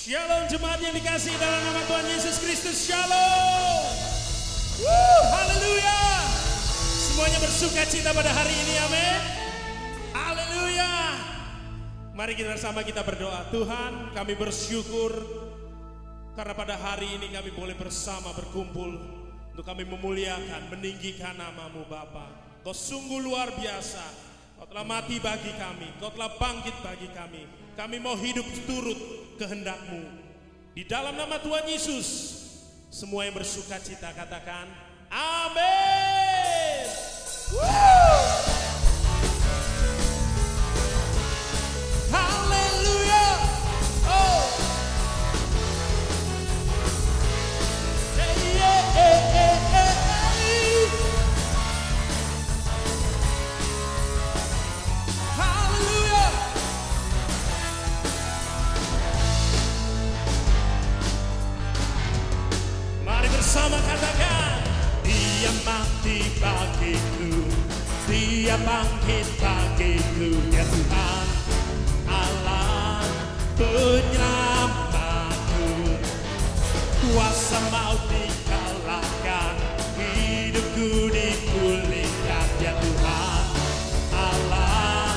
Shalom jemaat yang dikasih dalam nama Tuhan Yesus Kristus. Shalom. Haleluya. Semuanya bersuka cita pada hari ini, amin. Haleluya. Mari kita bersama kita berdoa. Tuhan, kami bersyukur karena pada hari ini kami boleh bersama berkumpul untuk kami memuliakan, meninggikan nama-Mu Bapa. Kau sungguh luar biasa. Kau telah mati bagi kami, Kau telah bangkit bagi kami. Kami mau hidup turut kehendak-Mu. Di dalam nama Tuhan Yesus, semua yang bersuka cita katakan, amin. Haleluya. Bersama katakan, Dia mati bagiku, Dia bangkit bagiku, ya Tuhan Allah penyelamatku. Kuasa maut dikalahkan, hidupku dipulihkan, ya Tuhan Allah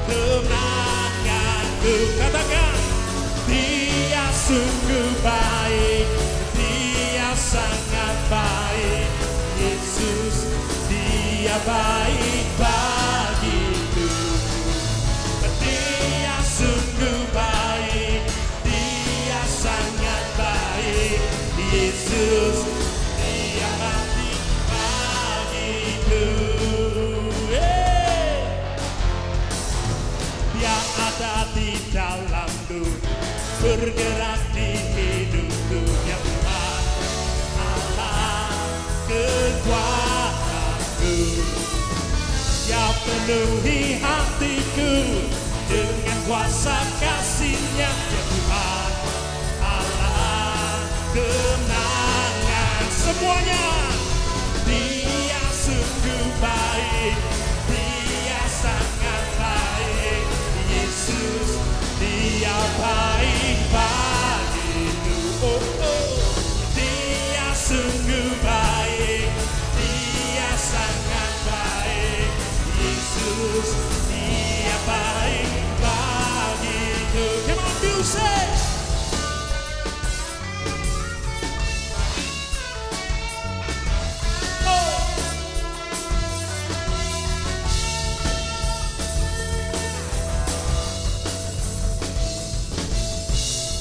kemenanganku. Katakan, Dia sungguh baik, sangat baik, Yesus, Dia baik bagiku. Dia sungguh baik, Dia sangat baik, Yesus, Dia baik bagiku. Dia ada di dalamku, bergerak di hidupku, ya Tuhan kekuatanku. Dia penuhi hatiku dengan kuasa kasih-Nya, ya Tuhan Allah kemenangan. Semuanya, Dia sungguh baik, Dia sangat baik, Yesus, Dia baik bagiku. Dia sungguh baik, Dia sangat baik, Yesus, Dia baik bagiku. Come on, music.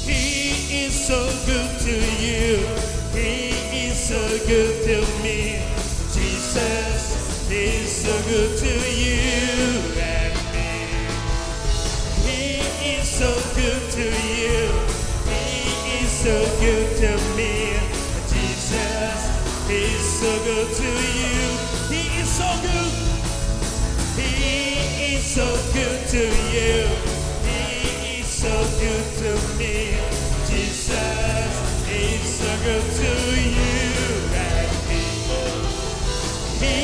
He is so good to you. He is so good to me. Jesus is so good to you and me. He is so good to you. He is so good to me. Jesus is so good to you. He is so good. He is so good to you. He is so good to me. Jesus is so good to you and me. He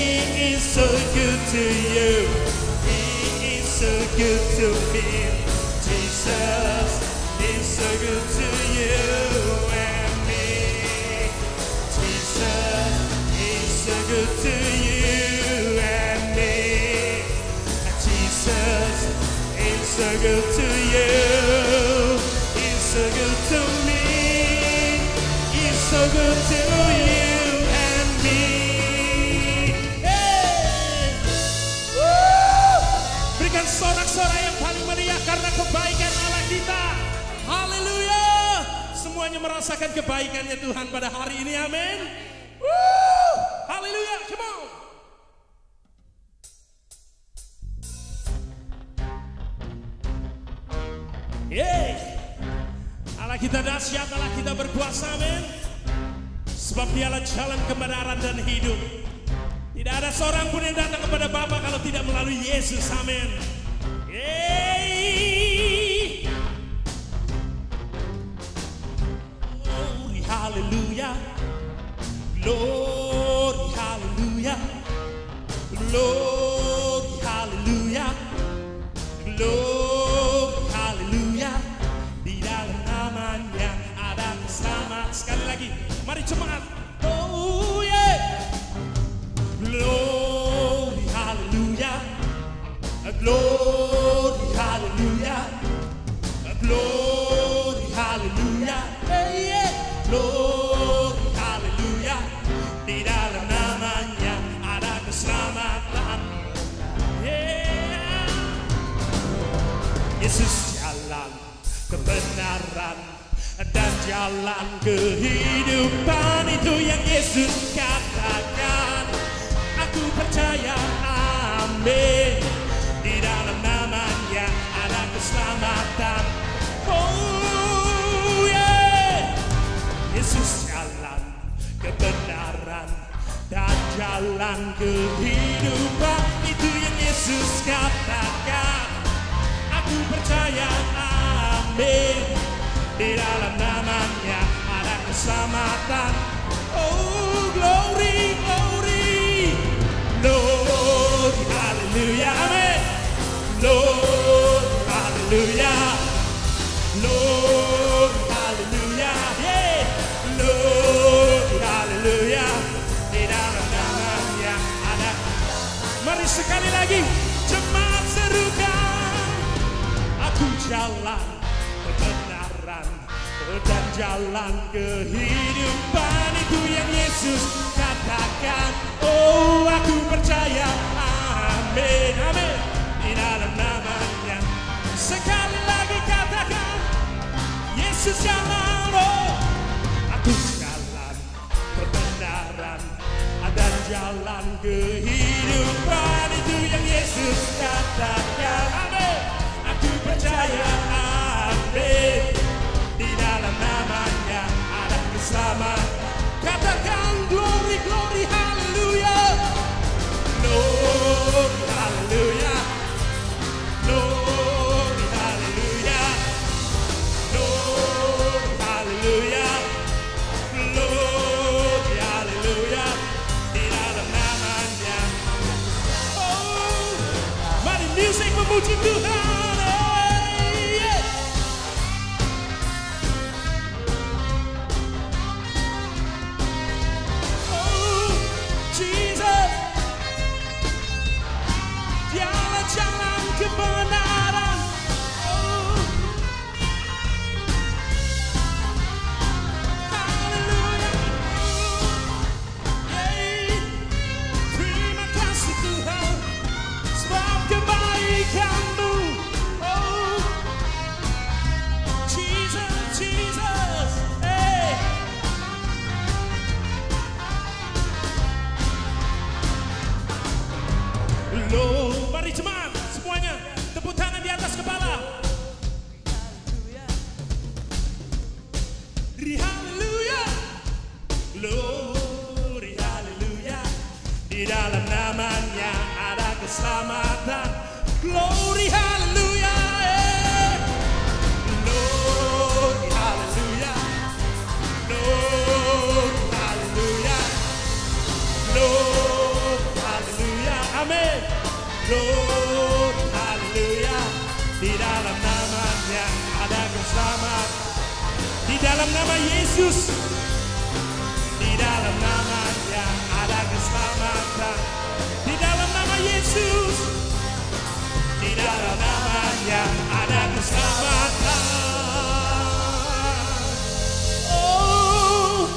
is so good to you. He is so good to me. Jesus is so good to you and me. Jesus is so good to you and me. Jesus is so good to you. He's so good to me. So good to you and me. Hey. Berikan sorak-sorai yang paling meriah karena kebaikan Allah kita. Haleluya. Semuanya merasakan kebaikannya Tuhan pada hari ini, amin. Haleluya, come on. Yeay. Allah kita dahsyat, Allah kita berkuasa, amin. Sebab Dialah jalan kebenaran dan hidup. Tidak ada seorang pun yang datang kepada Bapa kalau tidak melalui Yesus, amin. Glory, hallelujah. Glory, hallelujah. Glory, hallelujah. Glory, hallelujah. Di dalam namanya jemaat. Oh yeah. Glory, hallelujah. Glory, hallelujah. Glory, hallelujah. Hey, yeah. Glory, hallelujah. Di dalam namanya ada keselamatan. Yeah. Yesus jalan kebenaran dan jalan kehidupan, itu yang Yesus katakan. Aku percaya, amin. Di dalam namanya ada keselamatan. Oh yeah. Yesus jalan kebenaran dan jalan kehidupan, itu yang Yesus katakan. Aku percaya, amin. Di dalam namanya ada keselamatan. Oh glory, glory, glory, hallelujah, amin. Glory, hallelujah. Glory, hallelujah, yeah. Glory, hallelujah. Di dalam namanya ada. Mari sekali lagi, jemaat serukan. Aku jalan kebenaran dan jalan kehidupan, itu yang Yesus katakan. Oh aku percaya, amin, amin. Di dalam namanya, sekali lagi katakan, Yesus jalan. Oh aku jalan kebenaran dan jalan kehidupan, itu yang Yesus katakan. Amin. Aku percaya, amin. Di dalam namanya ada keselamatan. Katakan glory, glory, hallelujah. Glory, hallelujah. Glory, hallelujah. Glory, hallelujah. Glory, hallelujah. Di dalam namanya. Oh, mari musik memuji Tuhan. Jalan kebenaran. Oh haleluya. Hey, terima kasih Tuhan sebab kebaikan-Mu. Oh Jesus, Jesus. Hey. Loh, mari jemaat semuanya, tepuk tangan di atas kepala. Haleluya. Glory, haleluya. Di dalam namanya ada keselamatan. Glory, haleluya. Glory, haleluya. Glory, haleluya. Glory, haleluya. Amin. Glory, haleluya. Di dalam namanya ada keselamatan. Di dalam nama Yesus, di dalam namanya ada keselamatan. Di dalam nama Yesus, di dalam namanya ada keselamatan. Oh,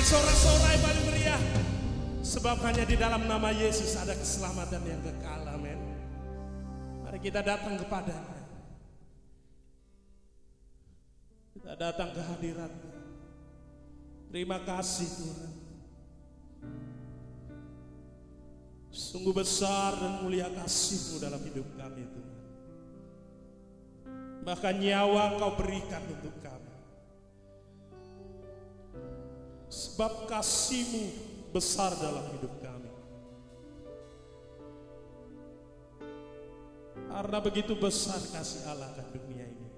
sorak-sorai paling meriah. Sebab hanya di dalam nama Yesus ada keselamatan yang kekal. Amin. Mari kita datang kepadanya. Kita datang ke hadirat-Nya. Terima kasih Tuhan. Sungguh besar dan mulia kasih-Mu dalam hidup kami Tuhan. Bahkan nyawa Engkau berikan untuk kami. Sebab kasih-Mu besar dalam hidup kami. Karena begitu besar kasih Allah akan dunia ini,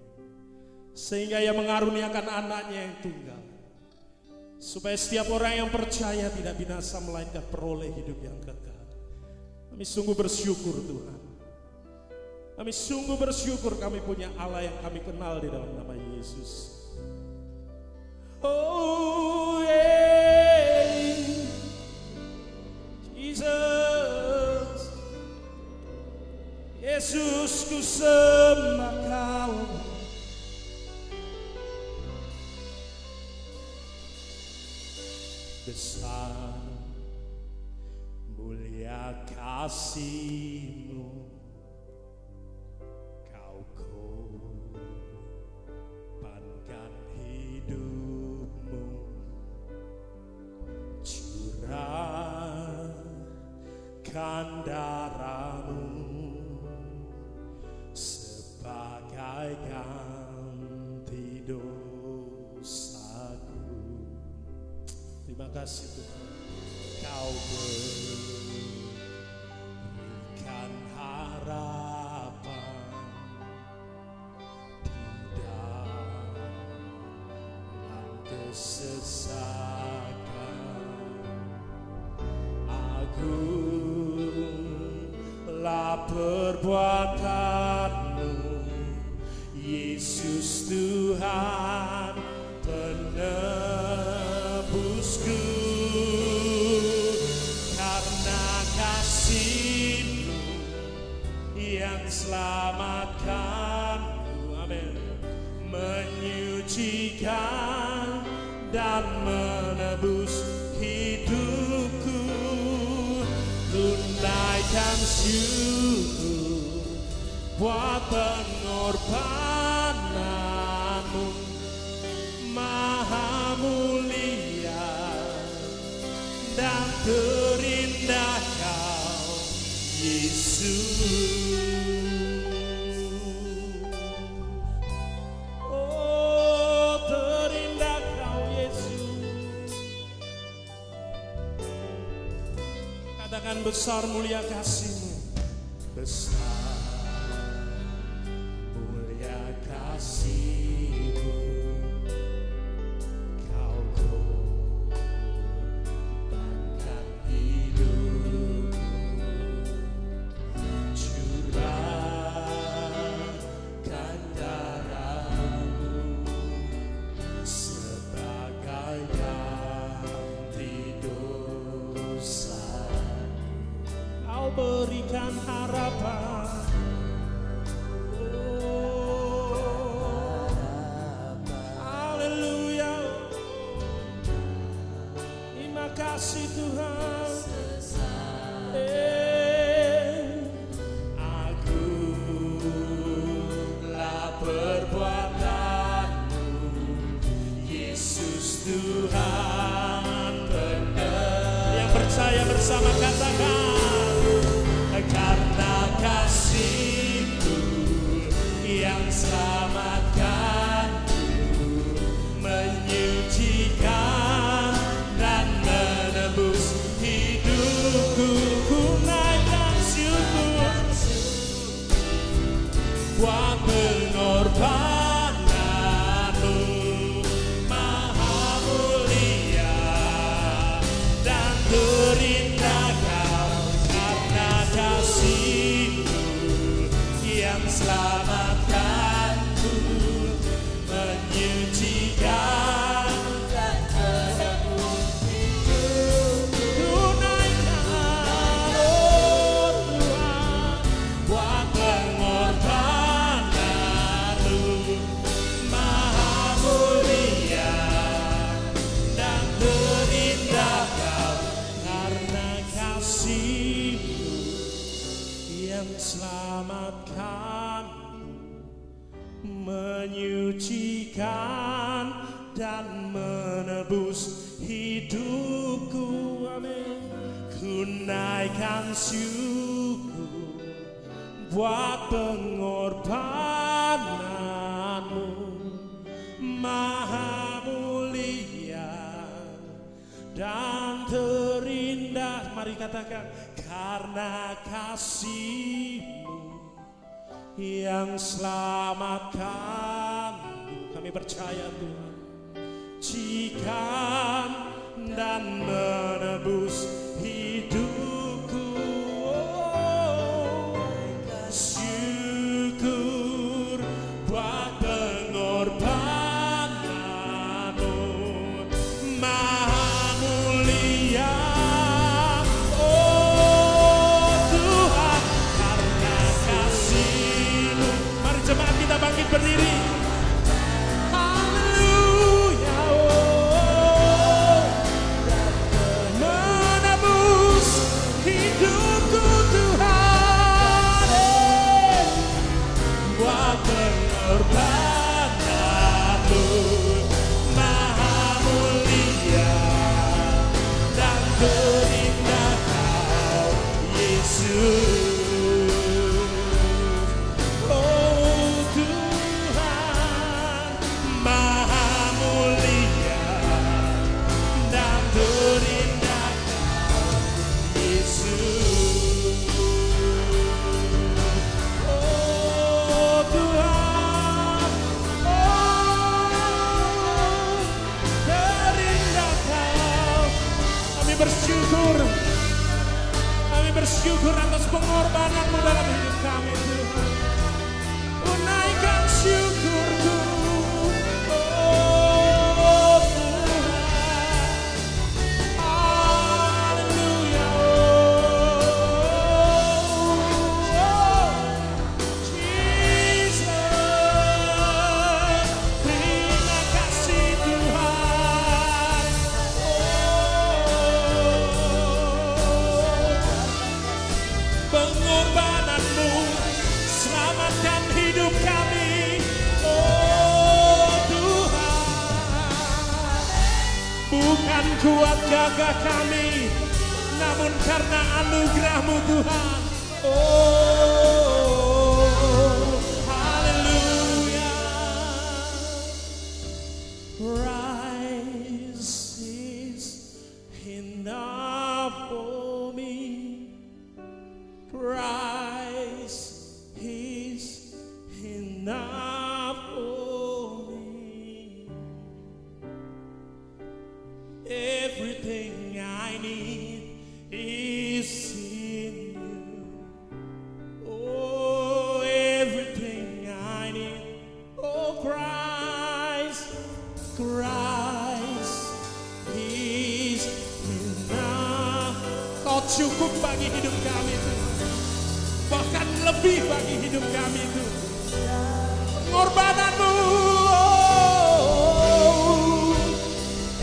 sehingga Ia mengaruniakan anaknya yang tunggal, supaya setiap orang yang percaya tidak binasa melainkan peroleh hidup yang kekal. Kami sungguh bersyukur Tuhan. Kami sungguh bersyukur kami punya Allah yang kami kenal di dalam nama Yesus. Oh yeah, Jesus, Yesus ku sembah Kau. Besar mulia kasih-Mu, Kau korbankan hidup-Mu, curahkan darah-Mu sebagai ganti dosaku. Terima kasih Tuhan. Kau berikan harapan di dalam kesesakan. Agunglah perbuatan-Mu, Yesus Tuhan penebusku. Karena kasih-Mu yang selamatkanku, amin, menyucikan dan menebus hidupku. Tunaikan syukur buat pengorbanan-Mu, Maha mulia dan terindah Kau, Yesus. Oh, terindah Kau, Yesus. Katakan besar mulia kasih-Mu. Besar mulia kasih-Mu, Kau korbankan hidupku, curahkan darah-Mu sebagai ganti dosa. Kau berikan harapan. Haleluya. Terima kasih Tuhan. Agunglah perbuatan-Mu, Yesus Tuhan benar. Yang percaya bersama katakan. Karena kasih-Mu yang selamatkanku, menyucikan dan menebus hidupku. Ku naikkan syukur buat pengorbanan-Mu, Maha mulia dan terindah Kau. Karena kasih-Mu yang selamatkanku, menyucikan dan menebus hidupku. Tunaikan, oh Tuhan, buat pengorbanan-Mu, Maha mulia dan terindah Kau. Karena kasih-Mu yang selamatkanku, menyucikan dan menebus hidupku, amin. Ku naikkan syukur buat pengorbanan-Mu, Maha mulia dan terindah. Mari katakan, karena kasih-Mu yang selamatkanku. Kami percaya Tuhan, sucikan dan menebus hidupku. Syukur buat pengorbananmu, Maha mulia. Oh Tuhan, karena kasih-Mu. Mari jemaat kita bangkit berdiri. Haleluya, oh, menebus hidupku Tuhan, buat pengorbananmu, Maha mulia dan terindah Kau Yesus. Oh Tuhan, Maha mulia dan terindah Kau Yesus. Oh Tuhan, oh terindah Kau. Kami bersyukur atas pengorbanan-Mu dalam hidup kami Tuhan. Unaikan syukurku, oh Tuhan. Haleluya, oh Jesus. Terima kasih Tuhan. Pengorbanan-Mu selamatkan hidup kami, oh Tuhan. Bukan kuat gagah kami, namun karena anugerah-Mu Tuhan. Oh haleluya. Christ is enough for me. Christ is enough for me. Everything I need is in You. Oh, everything I need. Oh, Christ, Christ is enough. Kau cukup bagi hidup kami Tuhan. Bahkan lebih bagi hidup kami itu. Pengorbanan-Mu, oh,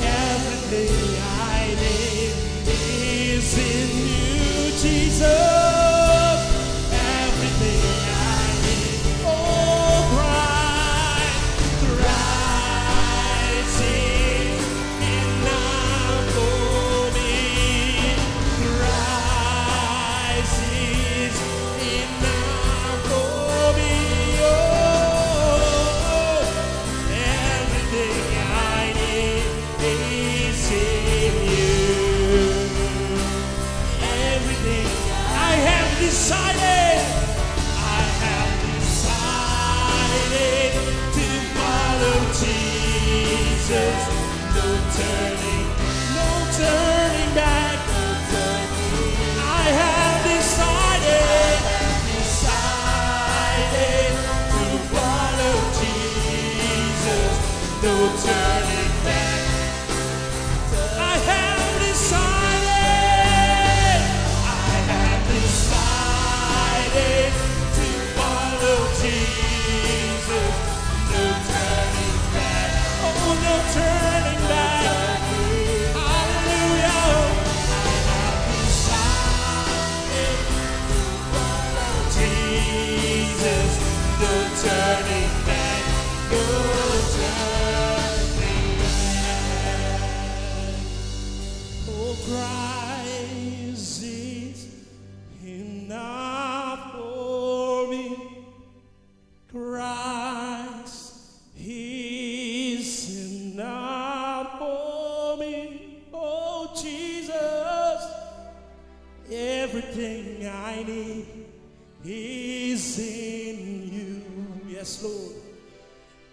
everything I need is in You, Jesus. Everything I need, oh, Christ is enough for me. Christ is enough for me. Oh, everything I need is in You. Everything I have decided to follow Jesus. No turning back. I have decided to follow Jesus. No turning back. I have decided to follow Jesus. No turning back. Oh, no turning back.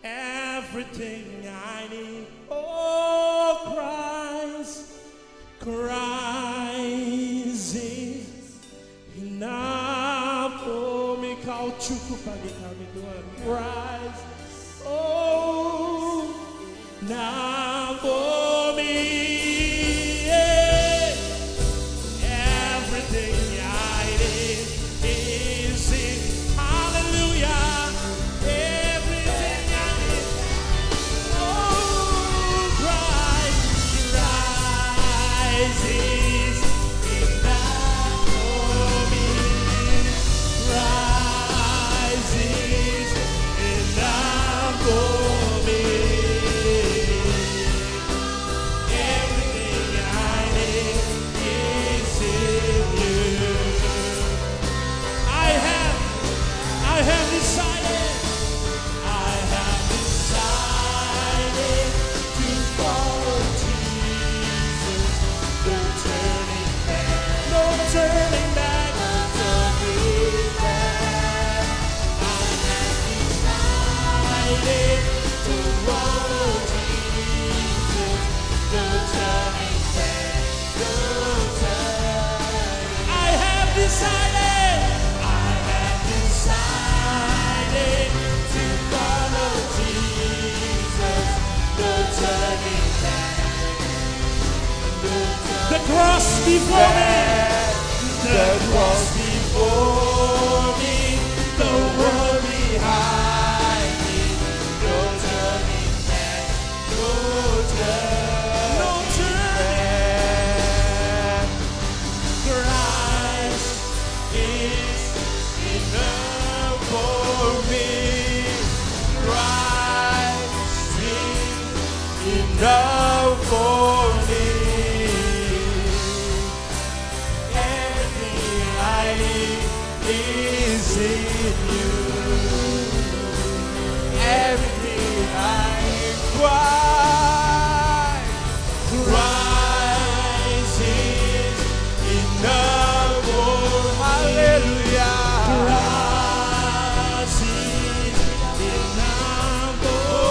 everything I need. Oh, Christ, Christ is enough for me. Kau cukup bagi kami Tuhan. Christ, oh, enough for me. Yeah. Everything I need is in. Hallelujah. Everything I need. Oh, Christ, Christ is enough for me. Christ is enough for me. Everything I need is in you. I have decided to follow Jesus. No turning back, no turning back, no turning back. I have decided to follow Jesus. No turning back, no turning. I have decided to follow Jesus. No turning back, no turning. The cross before me, the cross before me, the world behind me. No turning back, no turning back. Christ is enough for me. Christ is enough for me. Everything I need is in you. Everything I require. Christ is enough for. Hallelujah. Christ is enough for.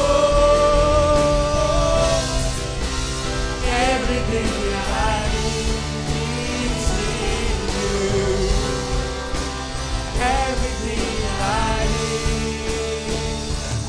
Everything I need is in you. Everything I need.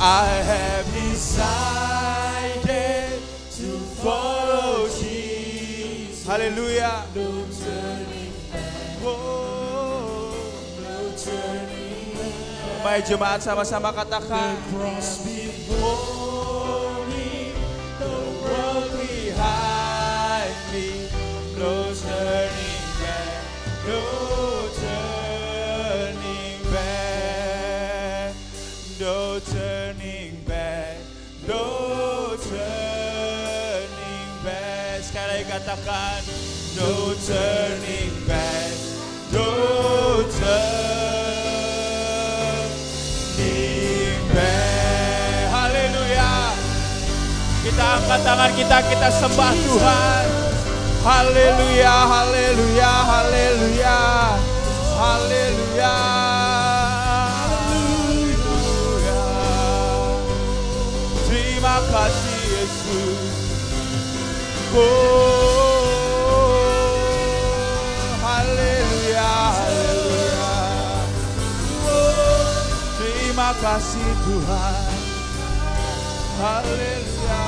I have decided to follow Jesus. Hallelujah. No turning back. Oh, no turning back. Mari jemaat sama-sama katakan. The cross before me, the world behind me. No turning back, no turning back, no turning back, no turning back. Sekali lagi katakan, no turning back, no turning back. Haleluya. Kita angkat tangan kita sembah Tuhan. Haleluya, haleluya, haleluya, haleluya, haleluya. Terima kasih Yesus. Oh, haleluya, haleluya. Oh, terima kasih Tuhan. Haleluya.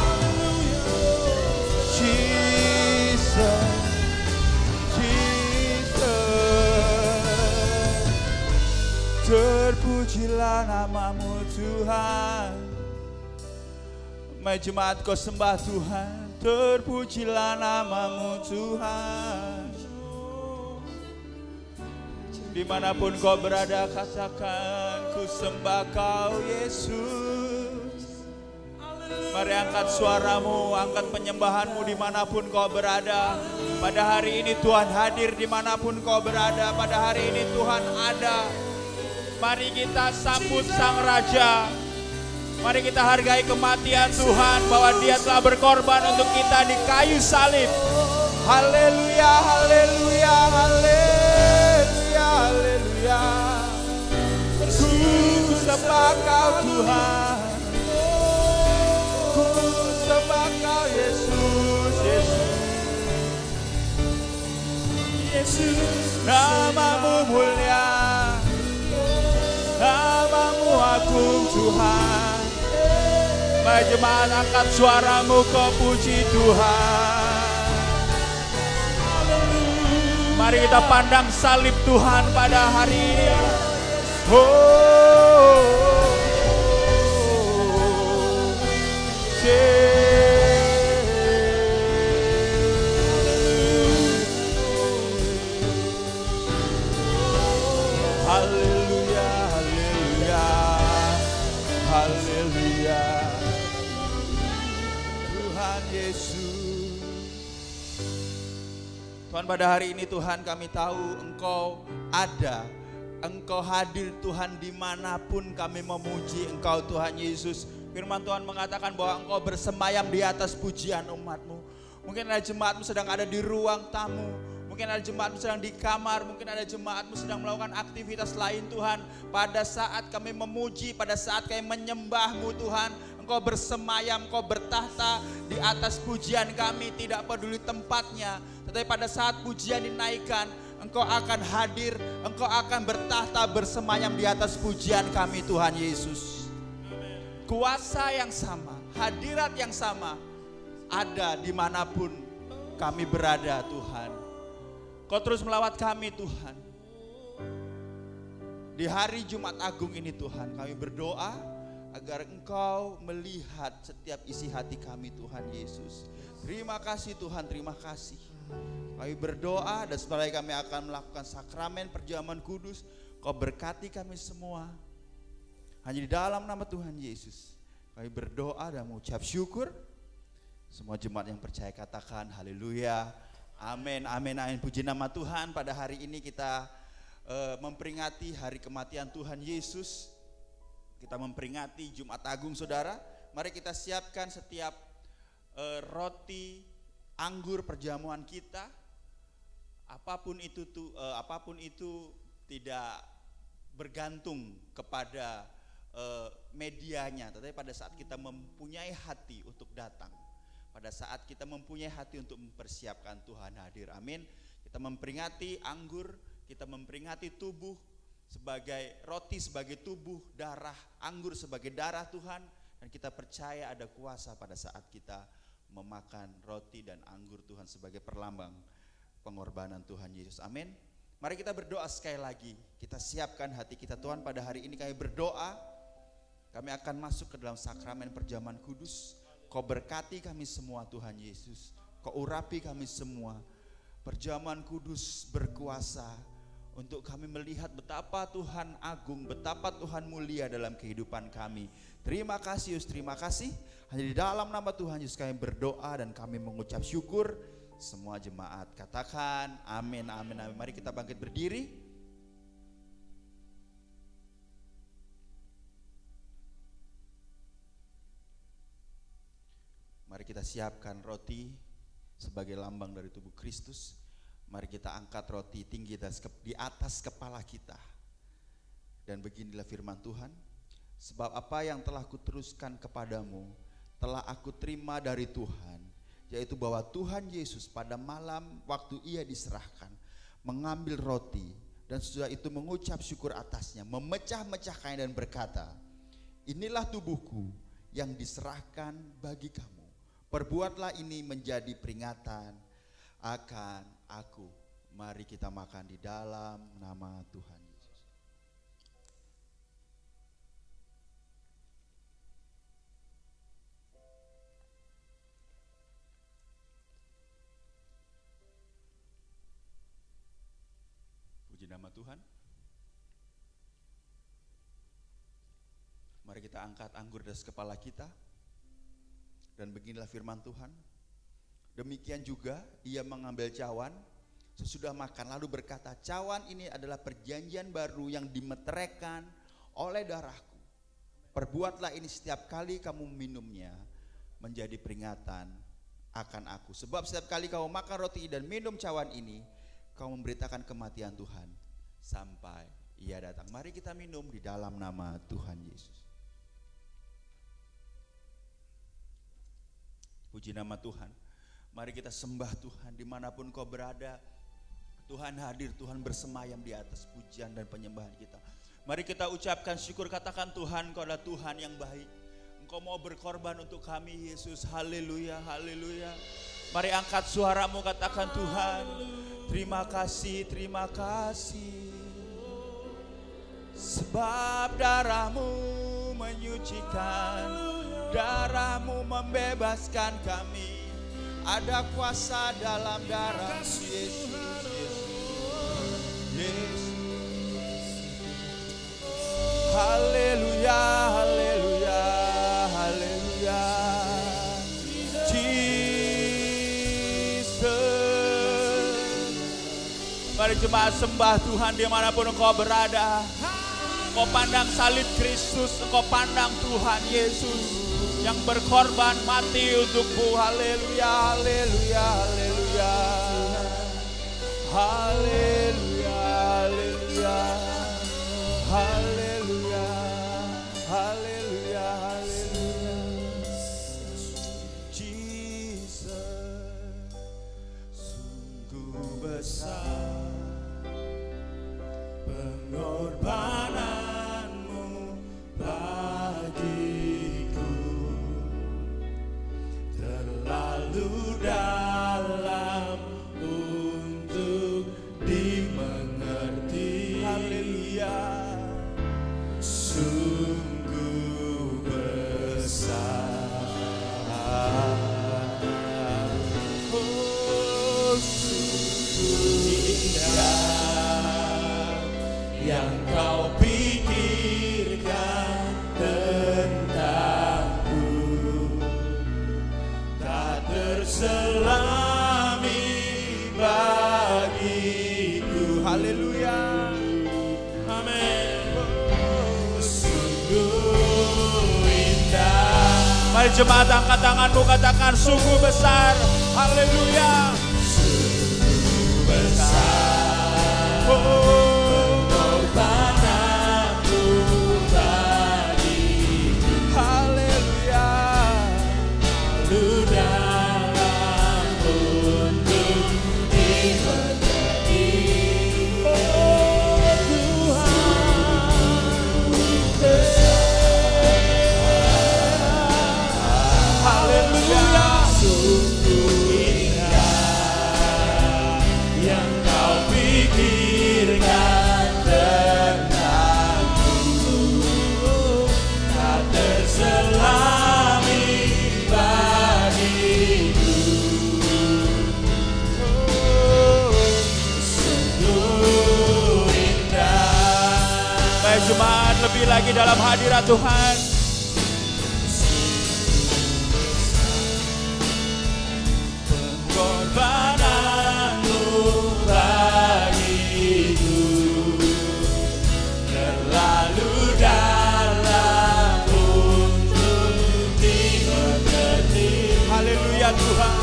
Jesus, Jesus. Terpujilah namamu Tuhan. Mari jemaat kau sembah Tuhan. Terpujilah namamu Tuhan. Dimanapun kau berada katakan, ku sembah kau Yesus. Mari angkat suaramu, angkat penyembahanmu dimanapun kau berada. Pada hari ini Tuhan hadir dimanapun kau berada. Pada hari ini Tuhan ada. Mari kita sambut Sang Raja. Mari kita hargai kematian Tuhan, bahwa Dia telah berkorban untuk kita di kayu salib. Haleluya, haleluya, haleluya, haleluya. Ku sembah kau Tuhan. Namamu mulia, namamu agung Tuhan. Mari jemaat angkat suaramu kau puji Tuhan. Mari kita pandang salib Tuhan pada hari ini. Haleluya, haleluya, haleluya. Tuhan Yesus. Tuhan, pada hari ini Tuhan kami tahu Engkau ada. Engkau hadir Tuhan dimanapun kami memuji Engkau Tuhan Yesus. Firman Tuhan mengatakan bahwa Engkau bersemayam di atas pujian umat-Mu. Mungkin ada jemaat-Mu sedang ada di ruang tamu. Mungkin ada jemaat-Mu sedang di kamar. Mungkin ada jemaat-Mu sedang melakukan aktivitas lain Tuhan. Pada saat kami memuji, pada saat kami menyembah-Mu Tuhan, Engkau bersemayam, Engkau bertahta di atas pujian kami. Tidak peduli tempatnya. Tetapi pada saat pujian dinaikkan, Engkau akan hadir, Engkau akan bertahta bersemayam di atas pujian kami Tuhan Yesus. Kuasa yang sama, hadirat yang sama ada dimanapun kami berada Tuhan. Kau terus melawat kami Tuhan. Di hari Jumat Agung ini Tuhan, kami berdoa agar Engkau melihat setiap isi hati kami Tuhan Yesus. Terima kasih Tuhan, terima kasih. Kami berdoa dan setelah kami akan melakukan sakramen perjamuan kudus, Kau berkati kami semua. Hanya di dalam nama Tuhan Yesus kami berdoa dan mengucap syukur. Semua jemaat yang percaya katakan haleluya. Amin, amin, amin. Puji nama Tuhan. Pada hari ini kita memperingati hari kematian Tuhan Yesus. Kita memperingati Jumat Agung saudara. Mari kita siapkan setiap roti, anggur perjamuan kita. Apapun itu tidak bergantung kepada medianya, tetapi pada saat kita mempunyai hati untuk datang, pada saat kita mempunyai hati untuk mempersiapkan Tuhan hadir, amin. Kita memperingati anggur, kita memperingati tubuh sebagai roti, sebagai tubuh, darah, anggur sebagai darah Tuhan, dan kita percaya ada kuasa pada saat kita memakan roti dan anggur Tuhan sebagai perlambang pengorbanan Tuhan Yesus, amin. Mari kita berdoa sekali lagi, kita siapkan hati kita Tuhan. Pada hari ini kami berdoa, kami akan masuk ke dalam sakramen perjamuan kudus. Kau berkati kami semua Tuhan Yesus. Kau urapi kami semua. Perjamuan kudus berkuasa untuk kami melihat betapa Tuhan agung, betapa Tuhan mulia dalam kehidupan kami. Terima kasih Yesus, terima kasih. Hanya di dalam nama Tuhan Yesus kami berdoa dan kami mengucap syukur. Semua jemaat katakan amin, amin, amin. Mari kita bangkit berdiri. Mari kita siapkan roti sebagai lambang dari tubuh Kristus. Mari kita angkat roti tinggi di atas kepala kita. Dan beginilah firman Tuhan. Sebab apa yang telah kuteruskan kepadamu telah aku terima dari Tuhan, yaitu bahwa Tuhan Yesus pada malam waktu ia diserahkan mengambil roti dan sesudah itu mengucap syukur atasnya, memecah-mecahkannya dan berkata, inilah tubuhku yang diserahkan bagi kamu. Perbuatlah ini menjadi peringatan akan aku. Mari kita makan di dalam nama Tuhan Yesus. Puji nama Tuhan. Mari kita angkat anggur dari kepala kita. Dan beginilah firman Tuhan. Demikian juga ia mengambil cawan sesudah makan lalu berkata, cawan ini adalah perjanjian baru yang dimeteraikan oleh darahku. Perbuatlah ini setiap kali kamu minumnya menjadi peringatan akan aku. Sebab setiap kali kamu makan roti dan minum cawan ini, kamu memberitakan kematian Tuhan sampai ia datang. Mari kita minum di dalam nama Tuhan Yesus. Puji nama Tuhan. Mari kita sembah Tuhan dimanapun kau berada. Tuhan hadir, Tuhan bersemayam di atas pujian dan penyembahan kita. Mari kita ucapkan syukur, katakan Tuhan, Engkau adalah Tuhan yang baik. Engkau mau berkorban untuk kami Yesus. Haleluya, haleluya. Mari angkat suaramu, katakan Tuhan, terima kasih, terima kasih. Sebab darah-Mu menyucikan, darah-Mu membebaskan kami. Ada kuasa dalam darah Yesus, Yesus. Haleluya, haleluya, haleluya. Jesus. Mari jemaat sembah Tuhan dimanapun engkau berada. Engkau pandang salib Kristus, engkau pandang Tuhan Yesus yang berkorban mati untukmu. Haleluya, haleluya, haleluya. Haleluya, haleluya. Haleluya, haleluya, haleluya. Jesus, sungguh besar pengorbananmu bagiku, terlalu dalam untuk dimengerti. Haleluya. Sungguh besar, oh sungguh indah yang kau pikirkan tentangku, tak terselami bagiku. Haleluya. Mari jemaat angkat tanganmu, katakan sungguh besar. Haleluya. Sungguh besar pengorbananmu bagiku. Haleluya. Lalu dalam untuk dimengerti. Oh Tuhan. Haleluya, sungguh indah yang kau pikirkan tentangku, tak terselami bagiku. Oh, sungguh indah. Baik jemaat, lebih lagi dalam hadirat Tuhan. Pengorbananmu bagiku terlalu dalam untuk dimengerti. Haleluya Tuhan.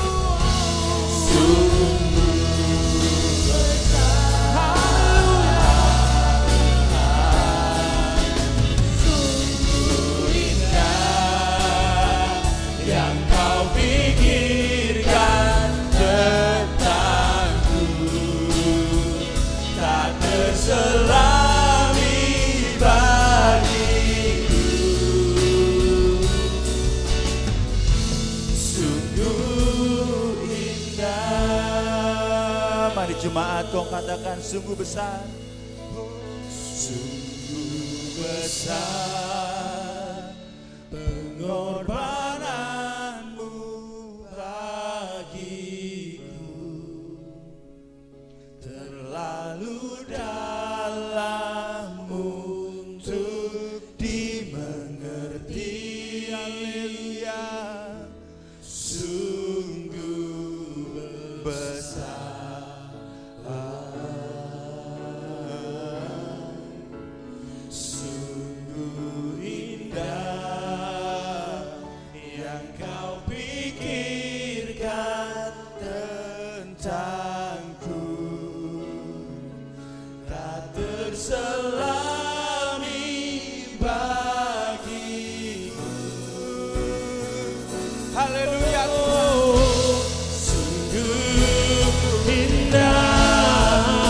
Sungguh besar, sungguh indah yang kau pikirkan tentangku, tak terselami bagiku. Sungguh indah. Mari jemaat kau katakan sungguh besar. Sungguh besar pengorbananmu bagiku, terlalu dalam untuk dimengerti. Haleluya. Sungguh besar, sungguh indah yang kau pikirkan tentangku, tak terselami bagiku. Haleluya. Sungguh indah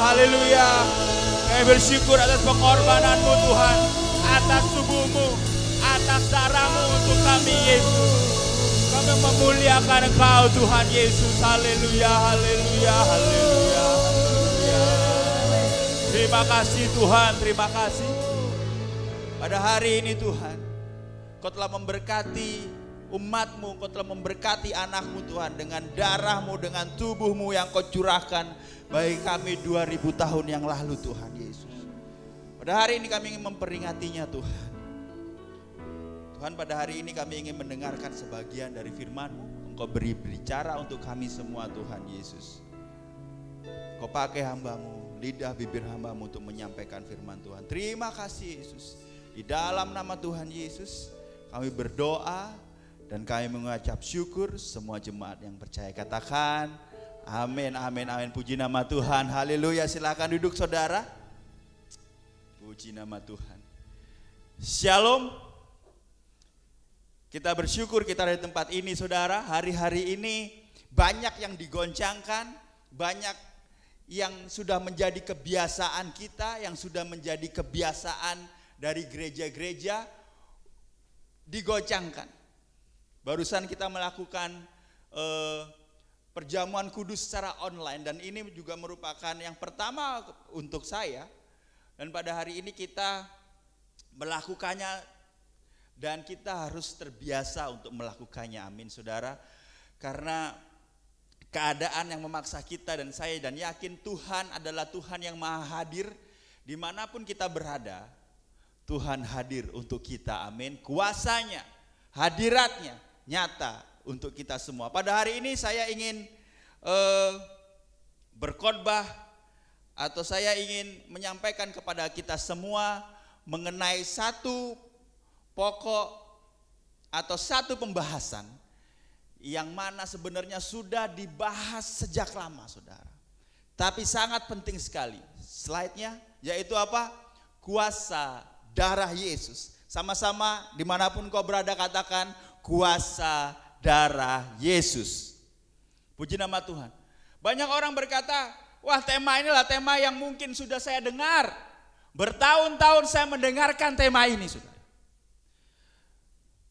Haleluya. Kami bersyukur atas pengorbananmu Tuhan, atas tubuhmu, atas darahmu untuk kami Yesus. Kami memuliakan Engkau Tuhan Yesus. Haleluya, haleluya, haleluya, haleluya. Terima kasih Tuhan, terima kasih. Pada hari ini Tuhan, Kau telah memberkati umatmu, Kau telah memberkati anakmu Tuhan dengan darahmu, dengan tubuhmu yang Kau curahkan bagi kami 2000 tahun yang lalu Tuhan Yesus. Pada hari ini kami ingin memperingatinya Tuhan. Tuhan, pada hari ini kami ingin mendengarkan sebagian dari firman-Mu. Engkau beri bicara untuk kami semua Tuhan Yesus. Kau pakai hamba-Mu, lidah bibir hamba-Mu untuk menyampaikan firman Tuhan. Terima kasih Yesus. Di dalam nama Tuhan Yesus kami berdoa dan kami mengucap syukur. Semua jemaat yang percaya katakan amin, amin, amin. Puji nama Tuhan, haleluya. Silakan duduk saudara. Puji nama Tuhan. Shalom. Kita bersyukur kita ada di tempat ini saudara. Hari-hari ini banyak yang digoncangkan, banyak yang sudah menjadi kebiasaan kita, yang sudah menjadi kebiasaan dari gereja-gereja digoncangkan. Barusan kita melakukan perjamuan kudus secara online dan ini juga merupakan yang pertama untuk saya. Dan pada hari ini kita melakukannya dan kita harus terbiasa untuk melakukannya, amin saudara. Karena keadaan yang memaksa kita dan saya, dan yakin Tuhan adalah Tuhan yang maha hadir. Dimanapun kita berada, Tuhan hadir untuk kita, amin. Kuasanya, hadiratnya nyata untuk kita semua. Pada hari ini saya ingin berkhotbah atau saya ingin menyampaikan kepada kita semua mengenai satu pokok atau satu pembahasan yang mana sebenarnya sudah dibahas sejak lama saudara. Tapi sangat penting sekali. Slide-nya yaitu apa? Kuasa darah Yesus. Sama-sama dimanapun kau berada katakan kuasa darah Yesus. Puji nama Tuhan. Banyak orang berkata, wah tema inilah tema yang mungkin sudah saya dengar. Bertahun-tahun saya mendengarkan tema ini saudara.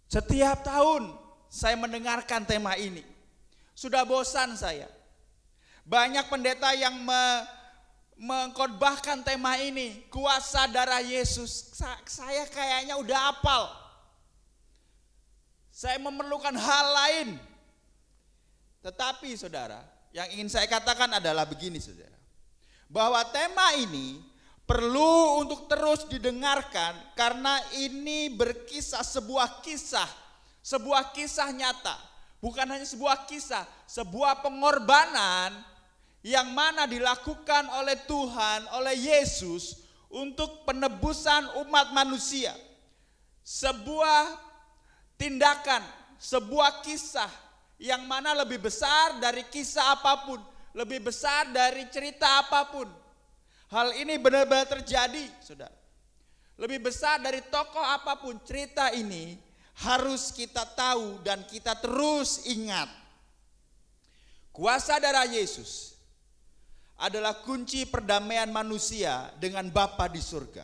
Setiap tahun saya mendengarkan tema ini. Sudah bosan saya. Banyak pendeta yang mengkhotbahkan tema ini. Kuasa darah Yesus. Saya kayaknya udah hafal. Saya memerlukan hal lain. Tetapi saudara, yang ingin saya katakan adalah begini saudara. Bahwa tema ini perlu untuk terus didengarkan karena ini berkisah sebuah kisah nyata. Bukan hanya sebuah kisah, sebuah pengorbanan yang mana dilakukan oleh Tuhan, oleh Yesus untuk penebusan umat manusia. Sebuah tindakan, sebuah kisah yang mana lebih besar dari kisah apapun, lebih besar dari cerita apapun. Hal ini benar-benar terjadi, saudara. Lebih besar dari tokoh apapun, cerita ini harus kita tahu dan kita terus ingat. Kuasa darah Yesus adalah kunci perdamaian manusia dengan Bapa di surga.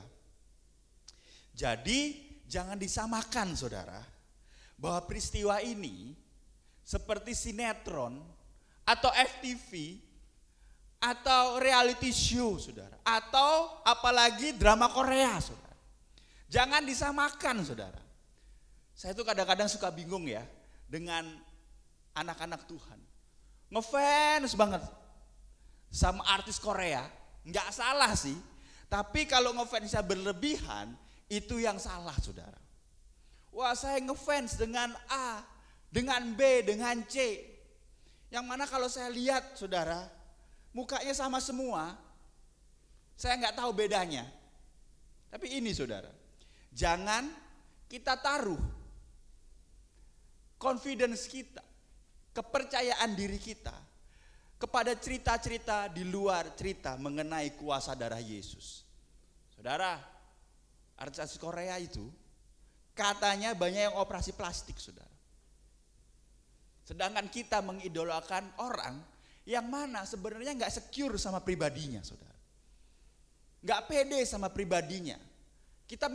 Jadi jangan disamakan saudara, bahwa peristiwa ini seperti sinetron atau FTV atau reality show saudara, atau apalagi drama Korea saudara. Jangan disamakan saudara. Saya tuh kadang-kadang suka bingung ya dengan anak-anak Tuhan. Ngefans banget sama artis Korea, nggak salah sih. Tapi kalau ngefansnya berlebihan, itu yang salah, saudara. Wah, saya ngefans dengan A, dengan B, dengan C. Yang mana kalau saya lihat, saudara, mukanya sama semua. Saya nggak tahu bedanya. Tapi ini, saudara, jangan kita taruh confidence kita, kepercayaan diri kita kepada cerita-cerita di luar cerita mengenai kuasa darah Yesus. Saudara, artis Korea itu katanya banyak yang operasi plastik, saudara. Sedangkan kita mengidolakan orang yang mana sebenarnya nggak secure sama pribadinya, saudara. Nggak pede sama pribadinya. Kita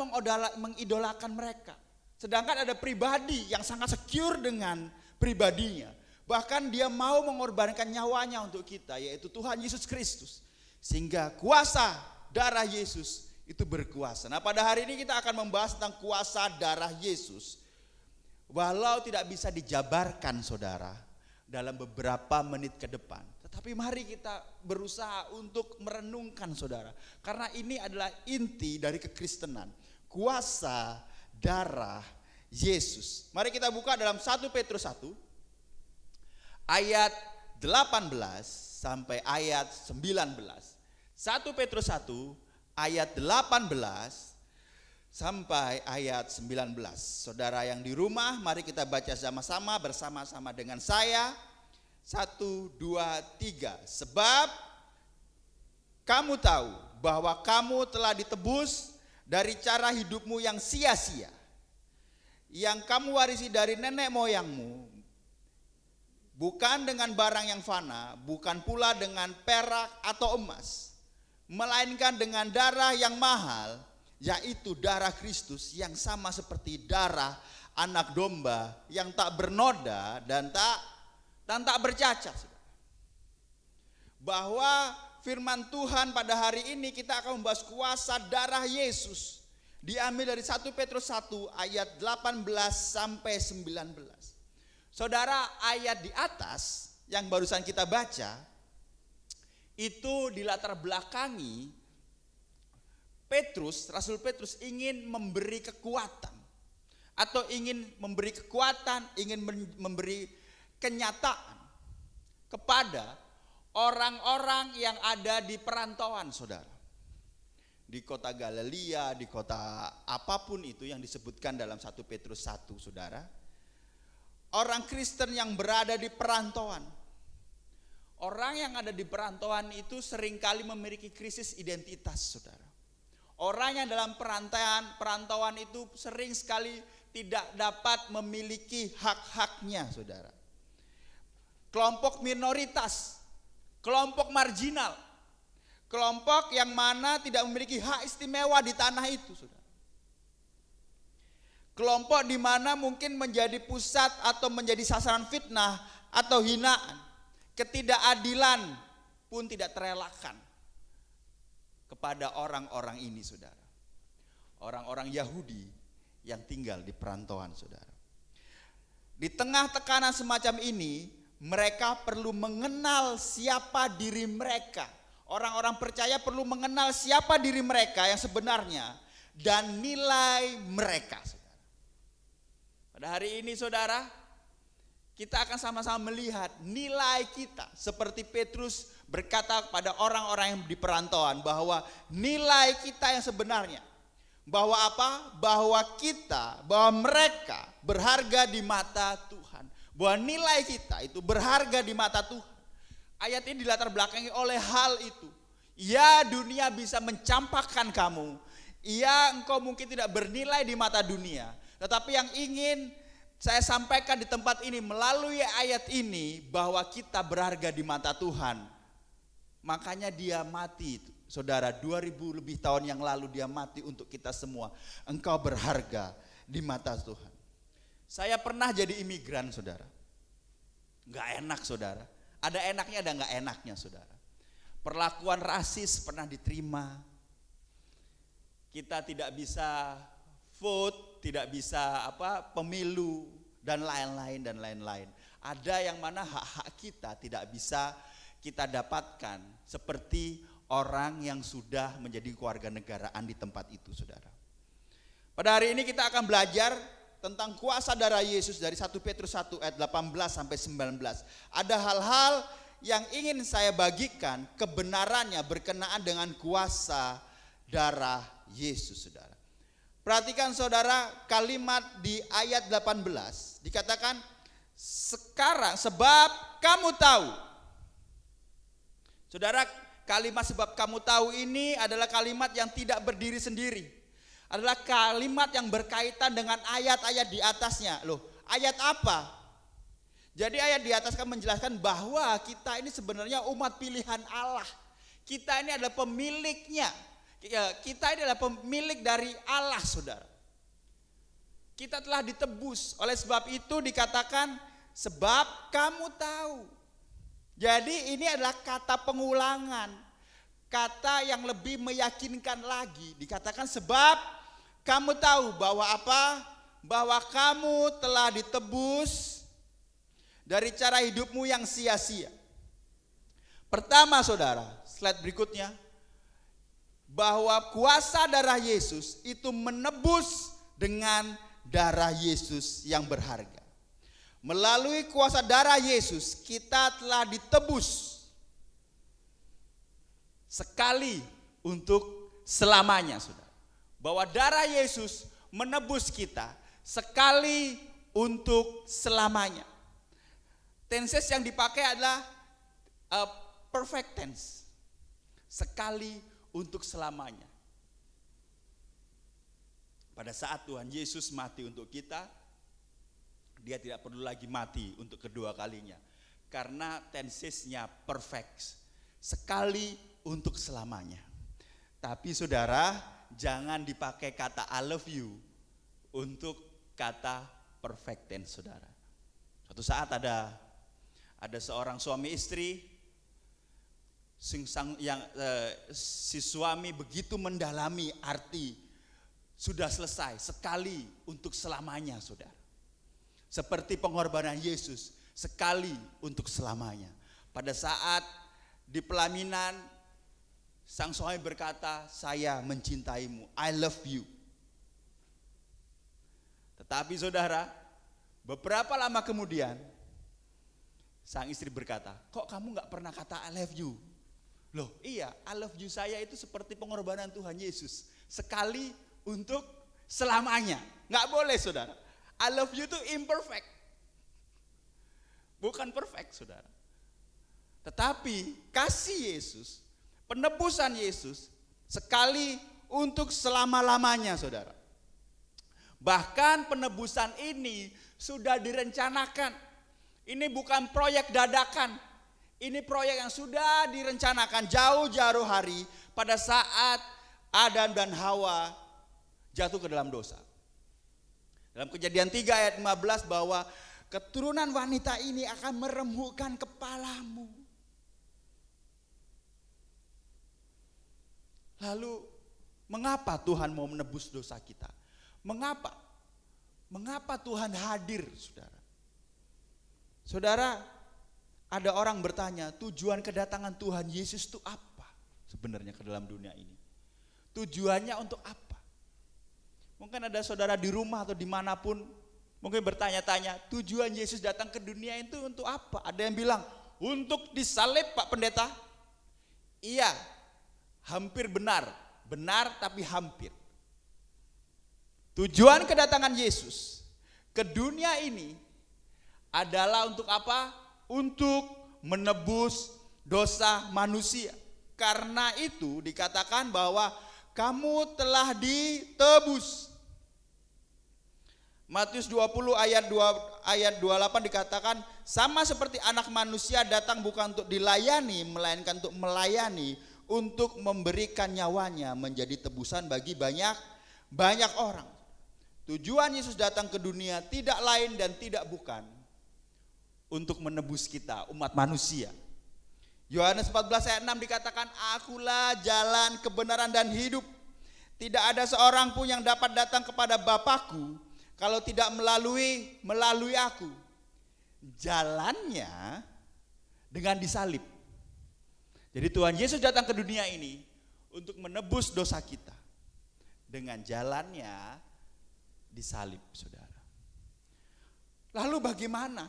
mengidolakan mereka. Sedangkan ada pribadi yang sangat secure dengan pribadinya. Bahkan dia mau mengorbankan nyawanya untuk kita, yaitu Tuhan Yesus Kristus. Sehingga kuasa darah Yesus itu berkuasa. Nah, pada hari ini kita akan membahas tentang kuasa darah Yesus. Walau tidak bisa dijabarkan, saudara, dalam beberapa menit ke depan. Tetapi mari kita berusaha untuk merenungkan, saudara. Karena ini adalah inti dari kekristenan. Kuasa darah Yesus. Mari kita buka dalam 1 Petrus 1 ayat 18 sampai ayat 19. 1 Petrus 1 ayat 18 sampai ayat 19. Saudara yang di rumah, mari kita baca sama-sama bersama-sama dengan saya. 1, 2, 3. Sebab kamu tahu bahwa kamu telah ditebus dari cara hidupmu yang sia-sia, yang kamu warisi dari nenek moyangmu, bukan dengan barang yang fana, bukan pula dengan perak atau emas, melainkan dengan darah yang mahal, yaitu darah Kristus yang sama seperti darah anak domba yang tak bernoda dan tak bercacat. Bahwa firman Tuhan pada hari ini kita akan membahas kuasa darah Yesus. Diambil dari 1 Petrus 1 ayat 18 sampai 19. Saudara, ayat di atas yang barusan kita baca itu dilatar belakangi Rasul Petrus ingin memberi kekuatan, atau ingin memberi kekuatan, ingin memberi kenyataan kepada orang-orang yang ada di perantauan, saudara. Di kota Galilea, di kota apapun itu yang disebutkan dalam 1 Petrus 1, saudara. Orang Kristen yang berada di perantauan. Orang yang ada di perantauan itu seringkali memiliki krisis identitas, saudara. Orang yang dalam perantauan itu sering sekali tidak dapat memiliki hak-haknya, saudara. Kelompok minoritas, kelompok marginal, kelompok yang mana tidak memiliki hak istimewa di tanah itu, saudara. Kelompok di mana mungkin menjadi pusat atau menjadi sasaran fitnah atau hinaan. Ketidakadilan pun tidak terelakkan kepada orang-orang ini, saudara. Orang-orang Yahudi yang tinggal di perantauan, saudara. Di tengah tekanan semacam ini, mereka perlu mengenal siapa diri mereka. Orang-orang percaya perlu mengenal siapa diri mereka yang sebenarnya dan nilai mereka, saudara. Pada hari ini, saudara, kita akan sama-sama melihat nilai kita. Seperti Petrus berkata kepada orang-orang yang di perantauan bahwa nilai kita yang sebenarnya, bahwa apa? Bahwa mereka berharga di mata Tuhan. Bahwa nilai kita itu berharga di mata Tuhan. Ayat ini dilatar belakangi oleh hal itu. Ya, dunia bisa mencampakkan kamu. Ya, engkau mungkin tidak bernilai di mata dunia. Tetapi yang ingin saya sampaikan di tempat ini melalui ayat ini, bahwa kita berharga di mata Tuhan. Makanya dia mati, saudara, 2000 lebih tahun yang lalu dia mati untuk kita semua. Engkau berharga di mata Tuhan. Saya pernah jadi imigran, saudara. Gak enak, saudara. Ada enaknya, ada gak enaknya, saudara. Perlakuan rasis pernah diterima. Kita tidak bisa vote, tidak bisa pemilu dan lain-lain. Ada yang mana hak-hak kita tidak bisa kita dapatkan seperti orang yang sudah menjadi keluarga negaraan di tempat itu, saudara. Pada hari ini kita akan belajar tentang kuasa darah Yesus dari 1 Petrus 1 ayat 18 sampai 19. Ada hal-hal yang ingin saya bagikan kebenarannya berkenaan dengan kuasa darah Yesus, saudara. Perhatikan saudara, kalimat di ayat 18 dikatakan, sekarang sebab kamu tahu. Saudara, kalimat sebab kamu tahu ini adalah kalimat yang tidak berdiri sendiri. Adalah kalimat yang berkaitan dengan ayat-ayat di atasnya. Loh, ayat apa? Jadi ayat di atas kan menjelaskan bahwa kita ini sebenarnya umat pilihan Allah. Kita ini adalah pemiliknya. Kita ini adalah pemilik dari Allah, saudara. Kita telah ditebus. Oleh sebab itu dikatakan sebab kamu tahu. Jadi ini adalah kata pengulangan. Kata yang lebih meyakinkan lagi. Dikatakan sebab kamu tahu bahwa apa? Bahwa kamu telah ditebus dari cara hidupmu yang sia-sia. Pertama saudara, slide berikutnya. Bahwa kuasa darah Yesus itu menebus dengan darah Yesus yang berharga. Melalui kuasa darah Yesus kita telah ditebus sekali untuk selamanya, saudara. Bahwa darah Yesus menebus kita sekali untuk selamanya. Tenses yang dipakai adalah perfect tense. Sekali untuk selamanya. Pada saat Tuhan Yesus mati untuk kita, dia tidak perlu lagi mati untuk kedua kalinya. Karena tensesnya perfect. Sekali untuk selamanya. Tapi saudara, jangan dipakai kata I love you untuk kata perfect tense, saudara. Suatu saat ada seorang suami istri, si suami begitu mendalami arti sudah selesai sekali untuk selamanya, saudara. Seperti pengorbanan Yesus sekali untuk selamanya. Pada saat di pelaminan, sang suami berkata, saya mencintaimu, I love you. Tetapi saudara, beberapa lama kemudian, sang istri berkata, kok kamu gak pernah kata I love you? Loh iya, I love you saya itu seperti pengorbanan Tuhan Yesus. Sekali untuk selamanya. Gak boleh saudara. I love you itu imperfect. Bukan perfect saudara. Tetapi kasih Yesus, penebusan Yesus sekali untuk selama-lamanya, saudara. Bahkan penebusan ini sudah direncanakan. Ini bukan proyek dadakan. Ini proyek yang sudah direncanakan jauh-jauh hari pada saat Adam dan Hawa jatuh ke dalam dosa. Dalam Kejadian 3 ayat 15 bahwa keturunan wanita ini akan meremukkan kepalamu. Lalu mengapa Tuhan mau menebus dosa kita? Mengapa? Mengapa Tuhan hadir, saudara? Saudara, ada orang bertanya, tujuan kedatangan Tuhan Yesus itu apa sebenarnya ke dalam dunia ini? Tujuannya untuk apa? Mungkin ada saudara di rumah atau dimanapun mungkin bertanya-tanya, tujuan Yesus datang ke dunia itu untuk apa? Ada yang bilang, untuk disalib Pak Pendeta. Iya, hampir benar. Benar tapi hampir. Tujuan kedatangan Yesus ke dunia ini adalah untuk apa? Untuk menebus dosa manusia. Karena itu dikatakan bahwa kamu telah ditebus. Matius 20 ayat 28 dikatakan, sama seperti anak manusia datang bukan untuk dilayani, melainkan untuk melayani, untuk memberikan nyawanya menjadi tebusan bagi banyak orang. Tujuan Yesus datang ke dunia tidak lain dan tidak bukan untuk menebus kita, umat manusia. Yohanes 14 ayat 6 dikatakan, akulah jalan, kebenaran dan hidup. Tidak ada seorang pun yang dapat datang kepada Bapakku kalau tidak melalui aku. Jalannya dengan disalib. Jadi Tuhan Yesus datang ke dunia ini untuk menebus dosa kita. Dengan jalannya disalib, saudara. Lalu bagaimana?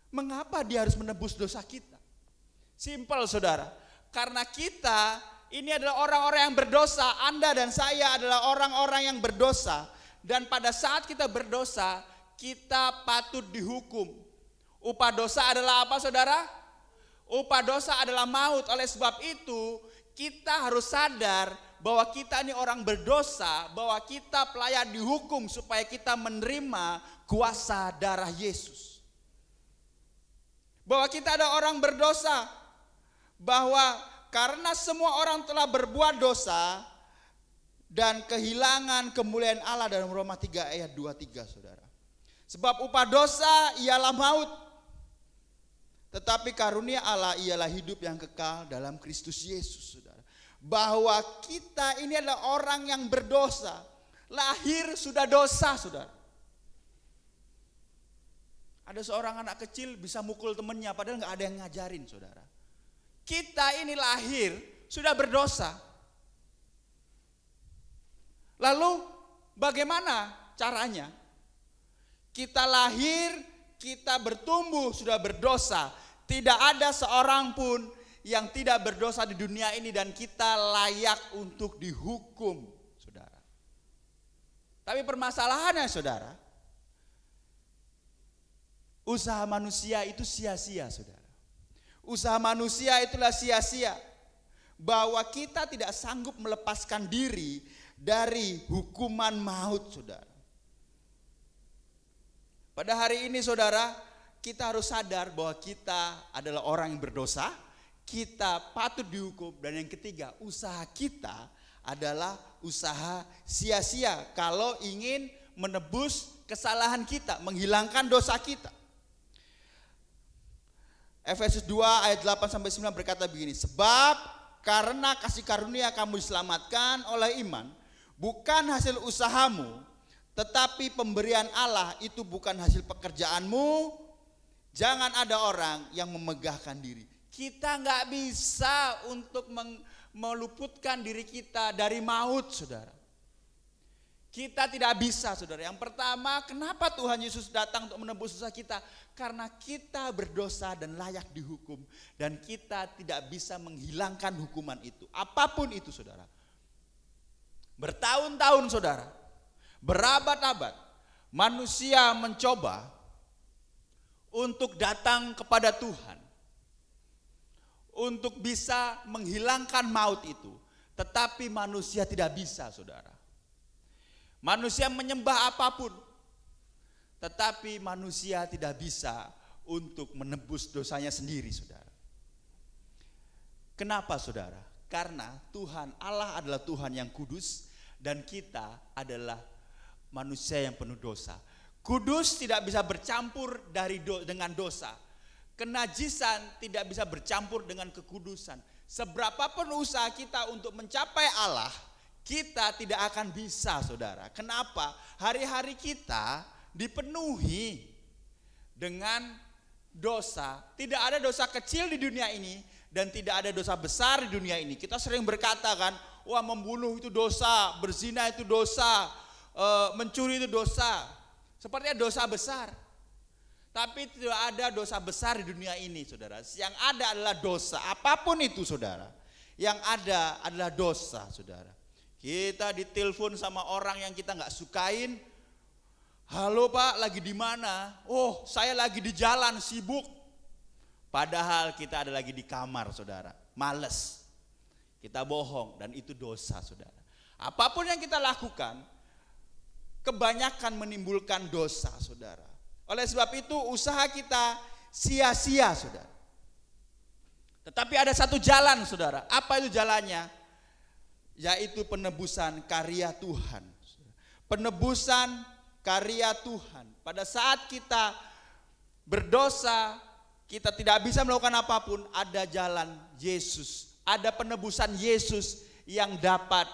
Mengapa dia harus menebus dosa kita? Simpel, saudara. Karena kita ini adalah orang-orang yang berdosa. Anda dan saya adalah orang-orang yang berdosa. Dan pada saat kita berdosa, kita patut dihukum. Upah dosa adalah apa, saudara? Upah dosa adalah maut. Oleh sebab itu, kita harus sadar bahwa kita ini orang berdosa, bahwa kita layak dihukum supaya kita menerima kuasa darah Yesus. Bahwa kita ada orang berdosa, bahwa karena semua orang telah berbuat dosa dan kehilangan kemuliaan Allah dalam Roma 3 ayat 23, saudara. Sebab upah dosa ialah maut, tetapi karunia Allah ialah hidup yang kekal dalam Kristus Yesus, saudara. Bahwa kita ini adalah orang yang berdosa, lahir sudah dosa, saudara. Ada seorang anak kecil bisa mukul temennya padahal gak ada yang ngajarin, saudara. Kita ini lahir sudah berdosa. Lalu bagaimana caranya? Kita lahir, kita bertumbuh sudah berdosa. Tidak ada seorang pun yang tidak berdosa di dunia ini dan kita layak untuk dihukum, saudara. Tapi permasalahannya, saudara, usaha manusia itu sia-sia, saudara. Usaha manusia itulah sia-sia. Bahwa kita tidak sanggup melepaskan diri dari hukuman maut, saudara. Pada hari ini, saudara, kita harus sadar bahwa kita adalah orang yang berdosa. Kita patut dihukum. Dan yang ketiga, usaha kita adalah usaha sia-sia kalau ingin menebus kesalahan kita, menghilangkan dosa kita. Efesus 2 ayat 8-9 berkata begini, sebab karena kasih karunia kamu diselamatkan oleh iman, bukan hasil usahamu, tetapi pemberian Allah. Itu bukan hasil pekerjaanmu. Jangan ada orang yang memegahkan diri. Kita nggak bisa untuk meluputkan diri kita dari maut, saudara. Kita tidak bisa, saudara. Yang pertama, kenapa Tuhan Yesus datang untuk menebus dosa kita? Karena kita berdosa dan layak dihukum. Dan kita tidak bisa menghilangkan hukuman itu. Apapun itu, saudara. Bertahun-tahun, saudara. Berabad-abad. Manusia mencoba untuk datang kepada Tuhan. Untuk bisa menghilangkan maut itu. Tetapi manusia tidak bisa, saudara. Manusia menyembah apapun, tetapi manusia tidak bisa untuk menebus dosanya sendiri, saudara. Kenapa, saudara? Karena Tuhan Allah adalah Tuhan yang kudus dan kita adalah manusia yang penuh dosa. Kudus tidak bisa bercampur dengan dosa. Kenajisan tidak bisa bercampur dengan kekudusan. Seberapapun usaha kita untuk mencapai Allah, kita tidak akan bisa, saudara. Kenapa? Hari-hari kita dipenuhi dengan dosa. Tidak ada dosa kecil di dunia ini dan tidak ada dosa besar di dunia ini. Kita sering berkata kan, wah membunuh itu dosa, berzina itu dosa, mencuri itu dosa. Sepertinya dosa besar. Tapi tidak ada dosa besar di dunia ini, saudara. Yang ada adalah dosa, apapun itu, saudara. Yang ada adalah dosa, saudara. Kita ditelepon sama orang yang kita nggak sukain. Halo Pak, lagi di mana? Oh, saya lagi di jalan, sibuk. Padahal kita ada lagi di kamar, saudara. Males. Kita bohong dan itu dosa, saudara. Apapun yang kita lakukan, kebanyakan menimbulkan dosa, saudara. Oleh sebab itu usaha kita sia-sia, saudara. Tetapi ada satu jalan, saudara. Apa itu jalannya? Yaitu penebusan karya Tuhan. Penebusan karya Tuhan. Pada saat kita berdosa, kita tidak bisa melakukan apapun, ada jalan Yesus. Ada penebusan Yesus yang dapat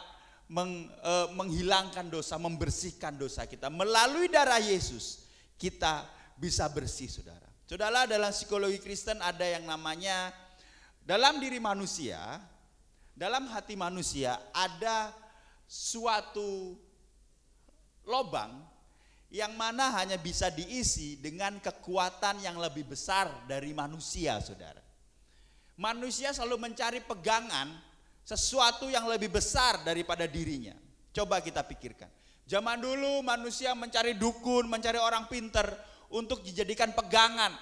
menghilangkan dosa, membersihkan dosa kita. Melalui darah Yesus, kita bisa bersih, saudara. Saudara, dalam psikologi Kristen ada yang namanya Dalam diri manusia, dalam hati manusia ada suatu lobang yang mana hanya bisa diisi dengan kekuatan yang lebih besar dari manusia, saudara. Manusia selalu mencari pegangan sesuatu yang lebih besar daripada dirinya. Coba kita pikirkan. Zaman dulu manusia mencari dukun, mencari orang pinter untuk dijadikan pegangan.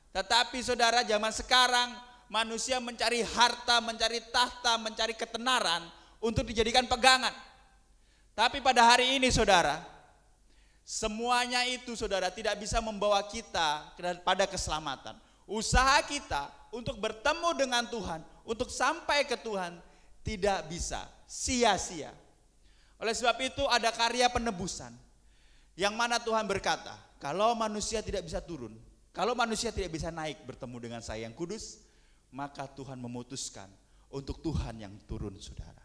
Tetapi saudara, zaman sekarang manusia mencari harta, mencari tahta, mencari ketenaran untuk dijadikan pegangan. Tapi pada hari ini saudara, semuanya itu saudara tidak bisa membawa kita pada keselamatan. Usaha kita untuk bertemu dengan Tuhan, untuk sampai ke Tuhan tidak bisa, sia-sia. Oleh sebab itu ada karya penebusan yang mana Tuhan berkata, kalau manusia tidak bisa turun, kalau manusia tidak bisa naik bertemu dengan Saya yang kudus, maka Tuhan memutuskan untuk Tuhan yang turun, saudara.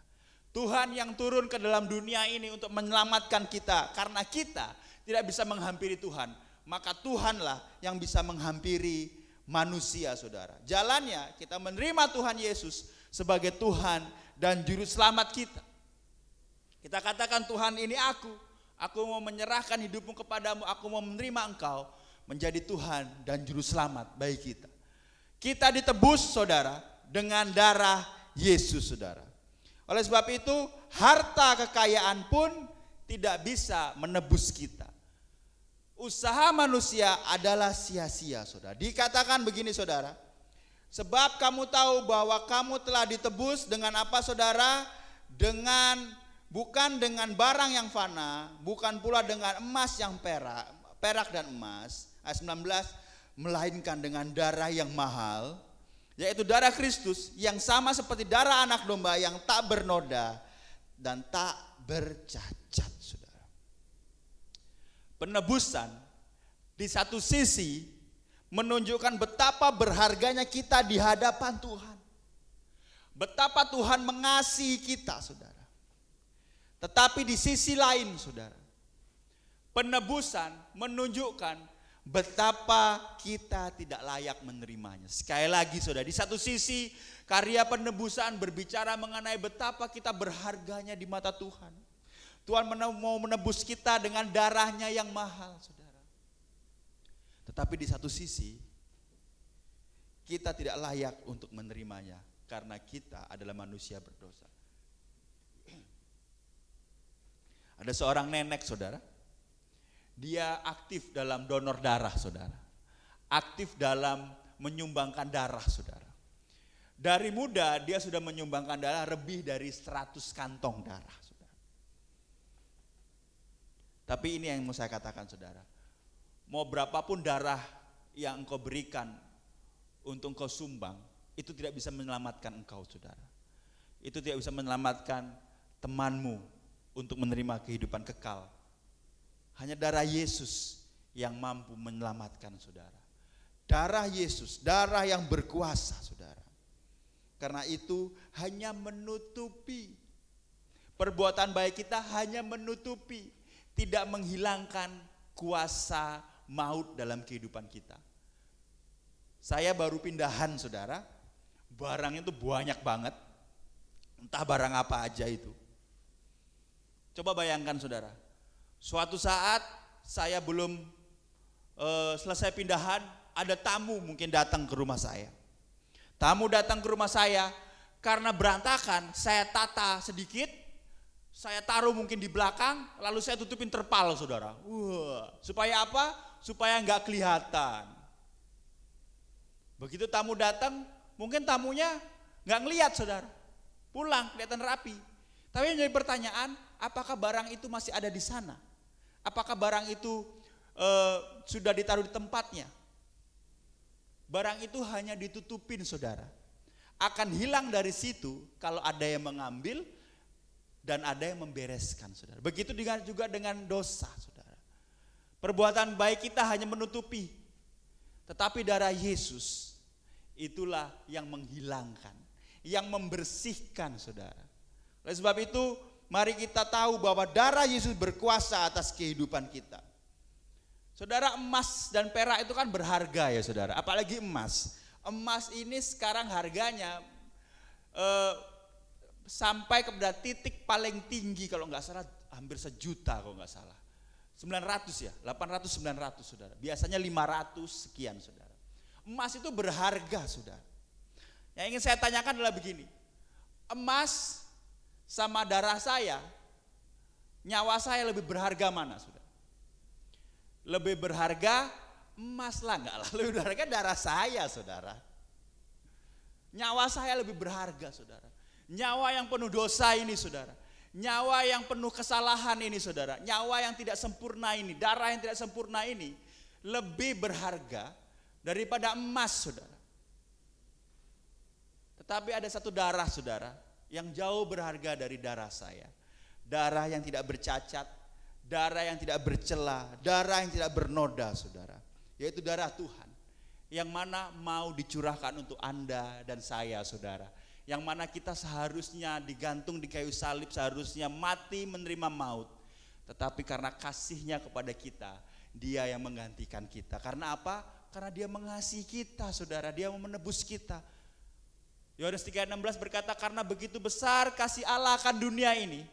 Tuhan yang turun ke dalam dunia ini untuk menyelamatkan kita. Karena kita tidak bisa menghampiri Tuhan, maka Tuhanlah yang bisa menghampiri manusia, saudara. Jalannya kita menerima Tuhan Yesus sebagai Tuhan dan Juru Selamat kita. Kita katakan, Tuhan ini aku mau menyerahkan hidupmu kepadamu, aku mau menerima Engkau menjadi Tuhan dan Juru Selamat bagi kita. Kita ditebus, saudara, dengan darah Yesus, saudara. Oleh sebab itu, harta kekayaan pun tidak bisa menebus kita. Usaha manusia adalah sia-sia, saudara. Dikatakan begini, saudara. Sebab kamu tahu bahwa kamu telah ditebus dengan apa, saudara? Bukan dengan barang yang fana, bukan pula dengan emas yang perak dan emas. Ayat 19, melainkan dengan darah yang mahal, yaitu darah Kristus, yang sama seperti darah anak domba yang tak bernoda dan tak bercacat, saudara. Penebusan di satu sisi menunjukkan betapa berharganya kita di hadapan Tuhan, betapa Tuhan mengasihi kita, saudara. Tetapi di sisi lain, saudara, penebusan menunjukkan betapa kita tidak layak menerimanya. Sekali lagi, saudara, di satu sisi karya penebusan berbicara mengenai betapa kita berharganya di mata Tuhan. Tuhan mau menebus kita dengan darahnya yang mahal, saudara. Tetapi di satu sisi kita tidak layak untuk menerimanya karena kita adalah manusia berdosa. Ada seorang nenek, saudara. Dia aktif dalam donor darah, saudara. Aktif dalam menyumbangkan darah, saudara. Dari muda dia sudah menyumbangkan darah lebih dari 100 kantong darah, saudara. Tapi ini yang mau saya katakan, saudara. Mau berapapun darah yang engkau berikan untuk engkau sumbang, itu tidak bisa menyelamatkan engkau, saudara. Itu tidak bisa menyelamatkan temanmu untuk menerima kehidupan kekal. Hanya darah Yesus yang mampu menyelamatkan, saudara. Darah Yesus, darah yang berkuasa, saudara. Karena itu hanya menutupi perbuatan baik kita, hanya menutupi, tidak menghilangkan kuasa maut dalam kehidupan kita. Saya baru pindahan, saudara. Barangnya itu banyak banget. Entah barang apa aja itu. Coba bayangkan, saudara. Suatu saat saya belum selesai pindahan, ada tamu mungkin datang ke rumah saya. Tamu datang ke rumah saya, karena berantakan, saya tata sedikit, saya taruh mungkin di belakang, lalu saya tutupin terpal, saudara. Supaya apa? Supaya nggak kelihatan. Begitu tamu datang, mungkin tamunya nggak ngelihat, saudara. Pulang kelihatan rapi. Tapi yang jadi pertanyaan, apakah barang itu masih ada di sana? Apakah barang itu sudah ditaruh di tempatnya? Barang itu hanya ditutupin, saudara. Akan hilang dari situ kalau ada yang mengambil dan ada yang membereskan, saudara. Begitu juga dengan dosa, saudara. Perbuatan baik kita hanya menutupi. Tetapi darah Yesus itulah yang menghilangkan, yang membersihkan, saudara. Oleh sebab itu, mari kita tahu bahwa darah Yesus berkuasa atas kehidupan kita. Saudara, emas dan perak itu kan berharga, ya saudara. Apalagi emas. Emas ini sekarang harganya sampai kepada titik paling tinggi kalau nggak salah hampir 1 juta kalau nggak salah. 900 ya, 800, 900 saudara. Biasanya 500 sekian saudara. Emas itu berharga saudara. Yang ingin saya tanyakan adalah begini. Emas sama darah saya, nyawa saya lebih berharga mana saudara? Lebih berharga emas lah, enggak lah. Lebih berharga darah saya saudara. Nyawa saya lebih berharga saudara. Nyawa yang penuh dosa ini saudara. Nyawa yang penuh kesalahan ini saudara, nyawa yang tidak sempurna ini, darah yang tidak sempurna ini lebih berharga daripada emas saudara. Tetapi ada satu darah saudara yang jauh berharga dari darah saya. Darah yang tidak bercacat, darah yang tidak bercela, darah yang tidak bernoda saudara. Yaitu darah Tuhan yang mana mau dicurahkan untuk Anda dan saya saudara. Yang mana kita seharusnya digantung di kayu salib, seharusnya mati menerima maut. Tetapi karena kasihnya kepada kita, dia yang menggantikan kita. Karena apa? Karena dia mengasihi kita saudara, dia mau menebus kita. Yohanes 3:16 berkata, karena begitu besar kasih Allah akan dunia ini,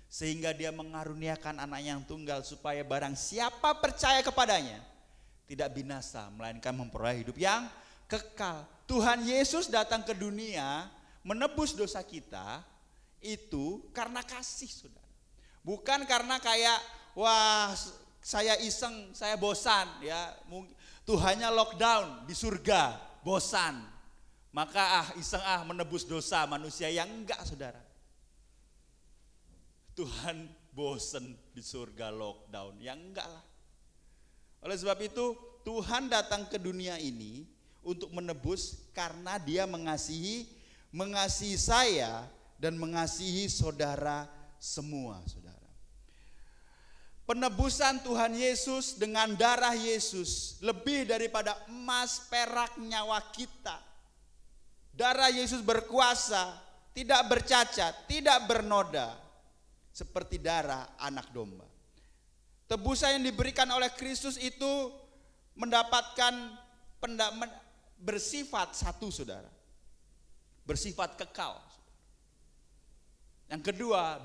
sehingga dia mengaruniakan anaknya yang tunggal, supaya barang siapa percaya kepadanya tidak binasa, melainkan memperoleh hidup yang kekal. Tuhan Yesus datang ke dunia menebus dosa kita itu karena kasih saudara. Bukan karena kayak wah saya iseng, saya bosan ya. Tuhannya lockdown di surga, bosan. Maka iseng menebus dosa manusia, yang enggak saudara. Tuhan bosan di surga lockdown, yang enggak lah. Oleh sebab itu Tuhan datang ke dunia ini untuk menebus karena dia mengasihi saya dan mengasihi saudara semua saudara. Penebusan Tuhan Yesus dengan darah Yesus lebih daripada emas, perak, nyawa kita. Darah Yesus berkuasa, tidak bercacat, tidak bernoda, seperti darah anak domba. Tebusan yang diberikan oleh Kristus itu mendapatkan bersifat satu saudara, bersifat kekal. Yang kedua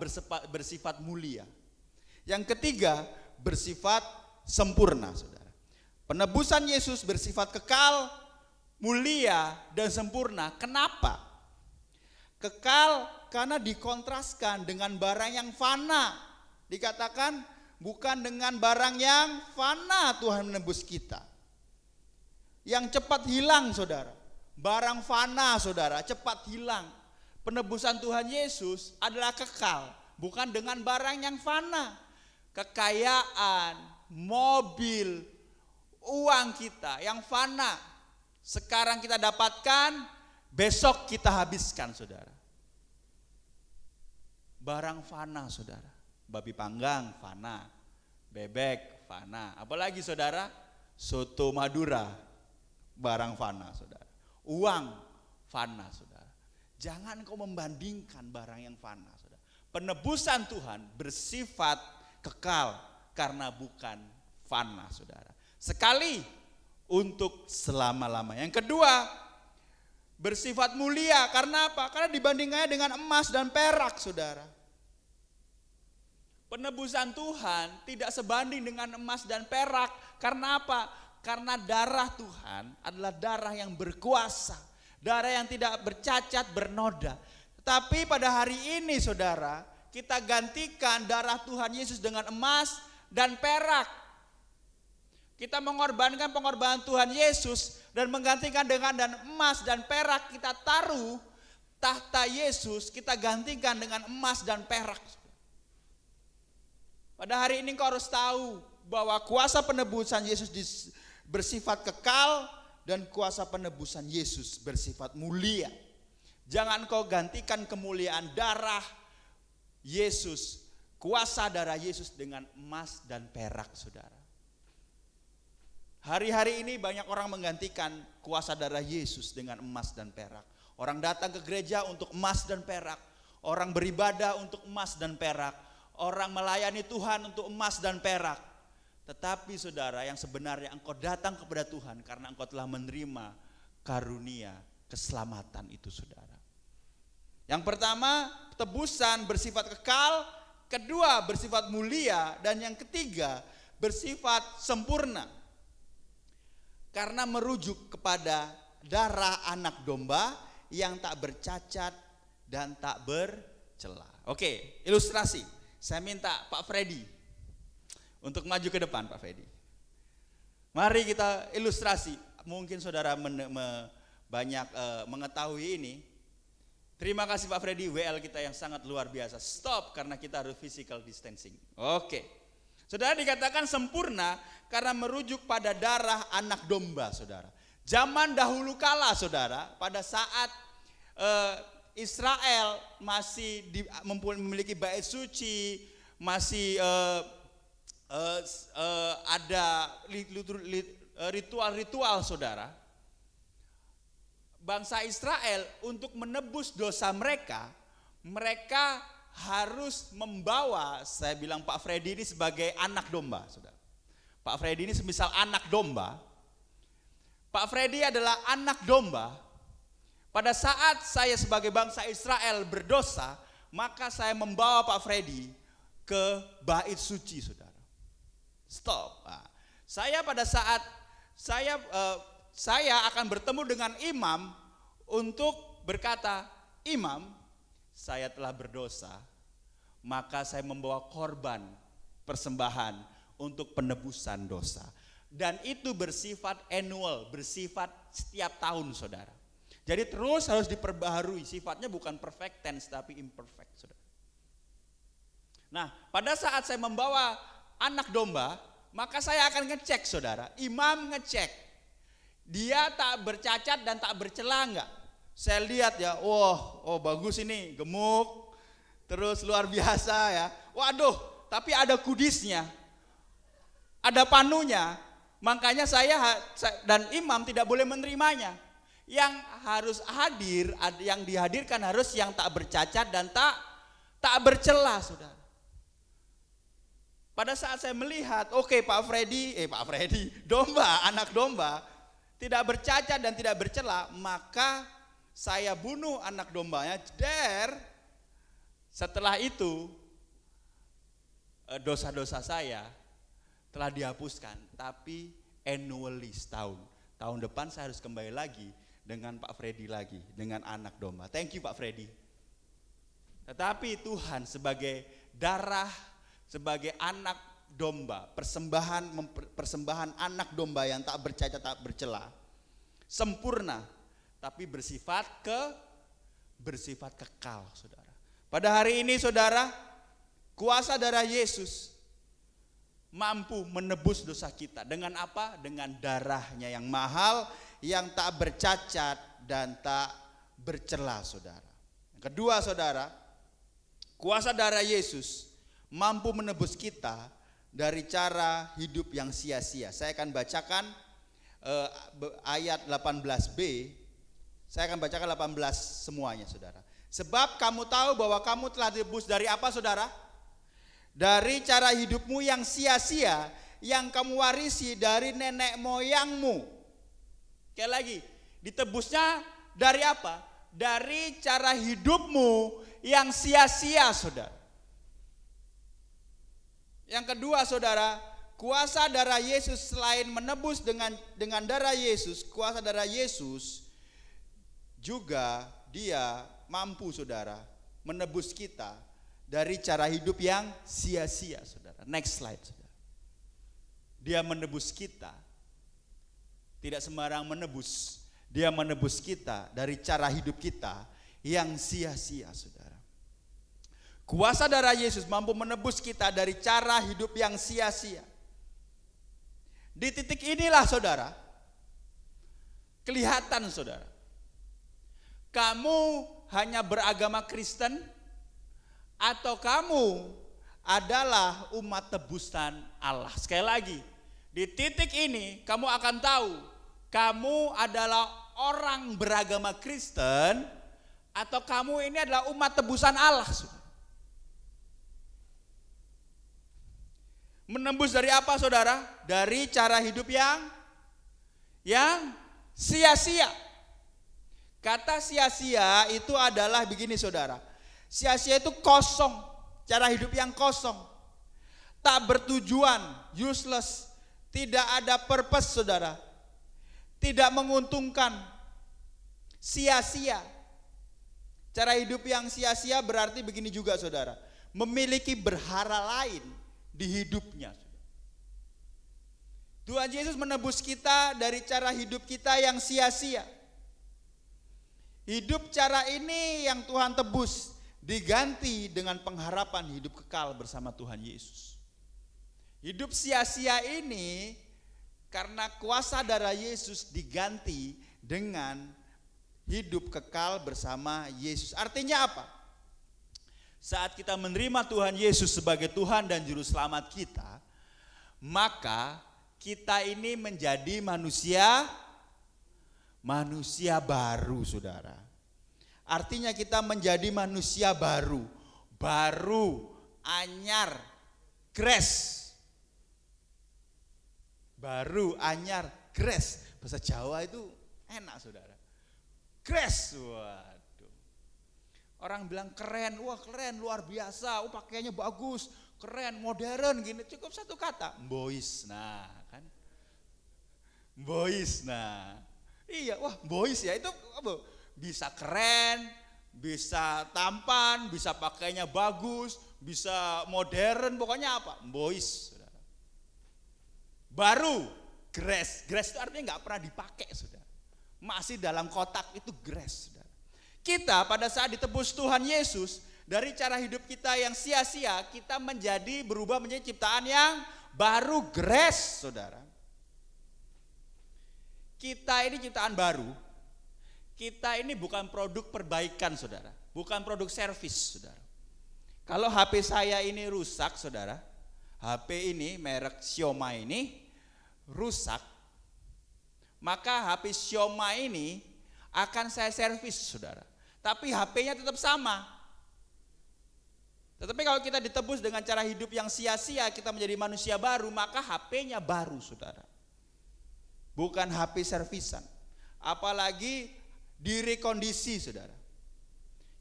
bersifat mulia. Yang ketiga bersifat sempurna saudara. Penebusan Yesus bersifat kekal, mulia dan sempurna. Kenapa? Kekal karena dikontraskan dengan barang yang fana. Dikatakan bukan dengan barang yang fana Tuhan menebus kita. Yang cepat hilang saudara, barang fana saudara, cepat hilang. Penebusan Tuhan Yesus adalah kekal, bukan dengan barang yang fana. Kekayaan, mobil, uang kita yang fana, sekarang kita dapatkan, besok kita habiskan saudara. Barang fana saudara, babi panggang fana, bebek fana, apalagi saudara, soto Madura, barang fana saudara. Uang fana saudara. Jangan kau membandingkan barang yang fana saudara. Penebusan Tuhan bersifat kekal karena bukan fana saudara. Sekali untuk selama-lama. Yang kedua bersifat mulia karena apa? Karena dibandingkannya dengan emas dan perak saudara. Penebusan Tuhan tidak sebanding dengan emas dan perak. Karena apa? Karena darah Tuhan adalah darah yang berkuasa, darah yang tidak bercacat, bernoda. Tetapi pada hari ini saudara, kita gantikan darah Tuhan Yesus dengan emas dan perak. Kita mengorbankan pengorbanan Tuhan Yesus dan menggantikan dengan emas dan perak. Kita taruh tahta Yesus, kita gantikan dengan emas dan perak. Pada hari ini kau harus tahu bahwa kuasa penebusan Yesus bersifat kekal dan kuasa penebusan Yesus bersifat mulia. Jangan kau gantikan kemuliaan darah Yesus, kuasa darah Yesus dengan emas dan perak saudara. Hari-hari ini banyak orang menggantikan kuasa darah Yesus dengan emas dan perak. Orang datang ke gereja untuk emas dan perak. Orang beribadah untuk emas dan perak. Orang melayani Tuhan untuk emas dan perak. Tetapi saudara, yang sebenarnya engkau datang kepada Tuhan karena engkau telah menerima karunia keselamatan itu saudara. Yang pertama, tebusan bersifat kekal, kedua bersifat mulia, dan yang ketiga bersifat sempurna. Karena merujuk kepada darah anak domba yang tak bercacat dan tak bercela. Oke, ilustrasi. Saya minta Pak Freddy untuk maju ke depan, Pak Freddy. Mari kita ilustrasi. Mungkin saudara banyak mengetahui ini. Terima kasih Pak Freddy, WL kita yang sangat luar biasa. Stop, karena kita harus physical distancing. Oke. Saudara, dikatakan sempurna karena merujuk pada darah anak domba, saudara. Zaman dahulu kala, saudara, pada saat Israel masih memiliki bait suci, masih ada ritual-ritual, saudara. Bangsa Israel untuk menebus dosa mereka harus membawa, saya bilang Pak Freddy ini sebagai anak domba, saudara. Pak Freddy ini semisal anak domba. Pak Freddy adalah anak domba. Pada saat saya sebagai bangsa Israel berdosa, maka saya membawa Pak Freddy ke bait suci, saudara. Stop. Nah, saya pada saat saya akan bertemu dengan imam untuk berkata, imam, saya telah berdosa, maka saya membawa korban persembahan untuk penebusan dosa. Dan itu bersifat annual, bersifat setiap tahun, saudara. Jadi terus harus diperbaharui, sifatnya bukan perfect tense tapi imperfect, saudara. Nah, pada saat saya membawa anak domba, maka saya akan ngecek, saudara. Imam ngecek. Dia tak bercacat dan tak bercela enggak? Saya lihat ya, oh bagus ini, gemuk, terus luar biasa ya. Waduh, tapi ada kudisnya, ada panunya. Makanya saya dan imam tidak boleh menerimanya. Yang harus hadir, yang dihadirkan harus yang tak bercacat dan tak bercela, saudara. Pada saat saya melihat, oke, Pak Freddy, domba, anak domba, tidak bercacat dan tidak bercela, maka saya bunuh anak dombanya. Setelah itu dosa-dosa saya telah dihapuskan, tapi annually setahun. Tahun depan saya harus kembali lagi dengan Pak Freddy lagi, dengan anak domba. Thank you Pak Freddy. Tetapi Tuhan sebagai darah, sebagai anak domba, persembahan anak domba yang tak bercacat tak bercela, sempurna, tapi bersifat kekal, saudara. Pada hari ini, saudara, kuasa darah Yesus mampu menebus dosa kita. Dengan apa? Dengan darahnya yang mahal, yang tak bercacat dan tak bercela, saudara. Yang kedua, saudara, kuasa darah Yesus mampu menebus kita dari cara hidup yang sia-sia. Saya akan bacakan ayat 18b. Saya akan bacakan 18 semuanya, saudara. Sebab kamu tahu bahwa kamu telah ditebus dari apa, saudara? Dari cara hidupmu yang sia-sia, yang kamu warisi dari nenek moyangmu. Sekali lagi, ditebusnya dari apa? Dari cara hidupmu yang sia-sia, saudara. Yang kedua, saudara, kuasa darah Yesus selain menebus dengan darah Yesus, kuasa darah Yesus juga dia mampu, saudara, menebus kita dari cara hidup yang sia-sia, saudara. Next slide, saudara. Dia menebus kita, tidak sembarang menebus. Dia menebus kita dari cara hidup kita yang sia-sia, saudara. Kuasa darah Yesus mampu menebus kita dari cara hidup yang sia-sia. Di titik inilah, saudara, kelihatan, saudara, kamu hanya beragama Kristen atau kamu adalah umat tebusan Allah. Sekali lagi, di titik ini kamu akan tahu kamu adalah orang beragama Kristen atau kamu ini adalah umat tebusan Allah, saudara. Menembus dari apa, saudara? Dari cara hidup yang sia-sia. Kata sia-sia itu adalah begini saudara. Sia-sia itu kosong, cara hidup yang kosong. Tak bertujuan, useless, tidak ada purpose saudara. Tidak menguntungkan, sia-sia. Cara hidup yang sia-sia berarti begini juga saudara. Memiliki berhala lain di hidupnya. Tuhan Yesus menebus kita dari cara hidup kita yang sia-sia. Hidup cara ini yang Tuhan tebus diganti dengan pengharapan hidup kekal bersama Tuhan Yesus. Hidup sia-sia ini karena kuasa darah Yesus diganti dengan hidup kekal bersama Yesus. Artinya apa? Saat kita menerima Tuhan Yesus sebagai Tuhan dan Juru Selamat kita, maka kita ini menjadi manusia baru saudara. Artinya kita menjadi manusia baru, anyar, grace. Baru, anyar, grace. Bahasa Jawa itu enak saudara. Grace, waduh. Orang bilang keren, wah keren, luar biasa, pakaiannya bagus, keren, modern gini. Cukup satu kata, boys. Nah kan, boys. Nah iya, wah boys ya itu apa? Bisa keren, bisa tampan, bisa pakainya bagus, bisa modern, pokoknya apa? Boys. Baru, grace. Grace itu artinya nggak pernah dipakai, saudara. Masih dalam kotak itu grace, saudara. Kita pada saat ditebus Tuhan Yesus, dari cara hidup kita yang sia-sia, kita berubah menjadi ciptaan yang baru, grace, saudara. Kita ini ciptaan baru. Kita ini bukan produk perbaikan, saudara. Bukan produk servis, saudara. Kalau HP saya ini rusak, saudara, HP ini merek Xiaomi ini rusak, maka HP Xiaomi ini akan saya servis, saudara. Tapi HP-nya tetap sama. Tetapi kalau kita ditebus dengan cara hidup yang sia-sia, kita menjadi manusia baru, maka HP-nya baru, saudara. Bukan HP servisan. Apalagi direkondisi, saudara.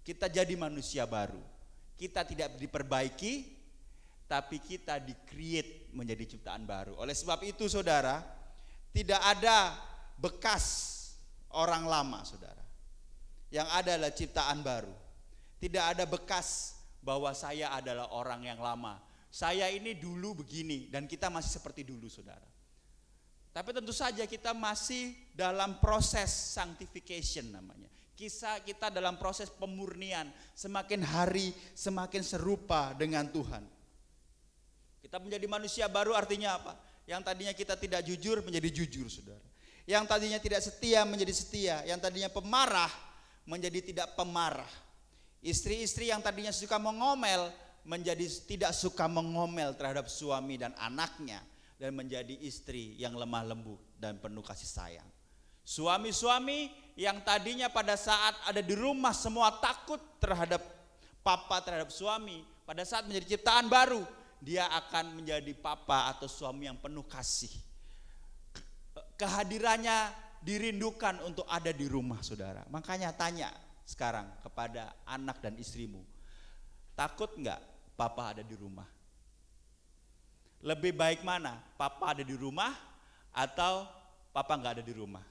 Kita jadi manusia baru. Kita tidak diperbaiki, tapi kita di-create menjadi ciptaan baru. Oleh sebab itu saudara, tidak ada bekas orang lama saudara. Yang ada adalah ciptaan baru. Tidak ada bekas bahwa saya adalah orang yang lama. Saya ini dulu begini dan kita masih seperti dulu saudara. Tapi tentu saja kita masih dalam proses sanctification namanya. Kita dalam proses pemurnian. Semakin hari semakin serupa dengan Tuhan. Kita menjadi manusia baru artinya apa? Yang tadinya kita tidak jujur menjadi jujur saudara. Yang tadinya tidak setia menjadi setia. Yang tadinya pemarah menjadi tidak pemarah. Istri-istri yang tadinya suka mengomel menjadi tidak suka mengomel terhadap suami dan anaknya. Dan menjadi istri yang lemah lembut dan penuh kasih sayang. Suami-suami yang tadinya pada saat ada di rumah semua takut terhadap papa, terhadap suami. Pada saat menjadi ciptaan baru, dia akan menjadi papa atau suami yang penuh kasih. Kehadirannya dirindukan untuk ada di rumah saudara. Makanya tanya sekarang kepada anak dan istrimu, takut enggak papa ada di rumah? Lebih baik mana? Papa ada di rumah atau papa enggak ada di rumah?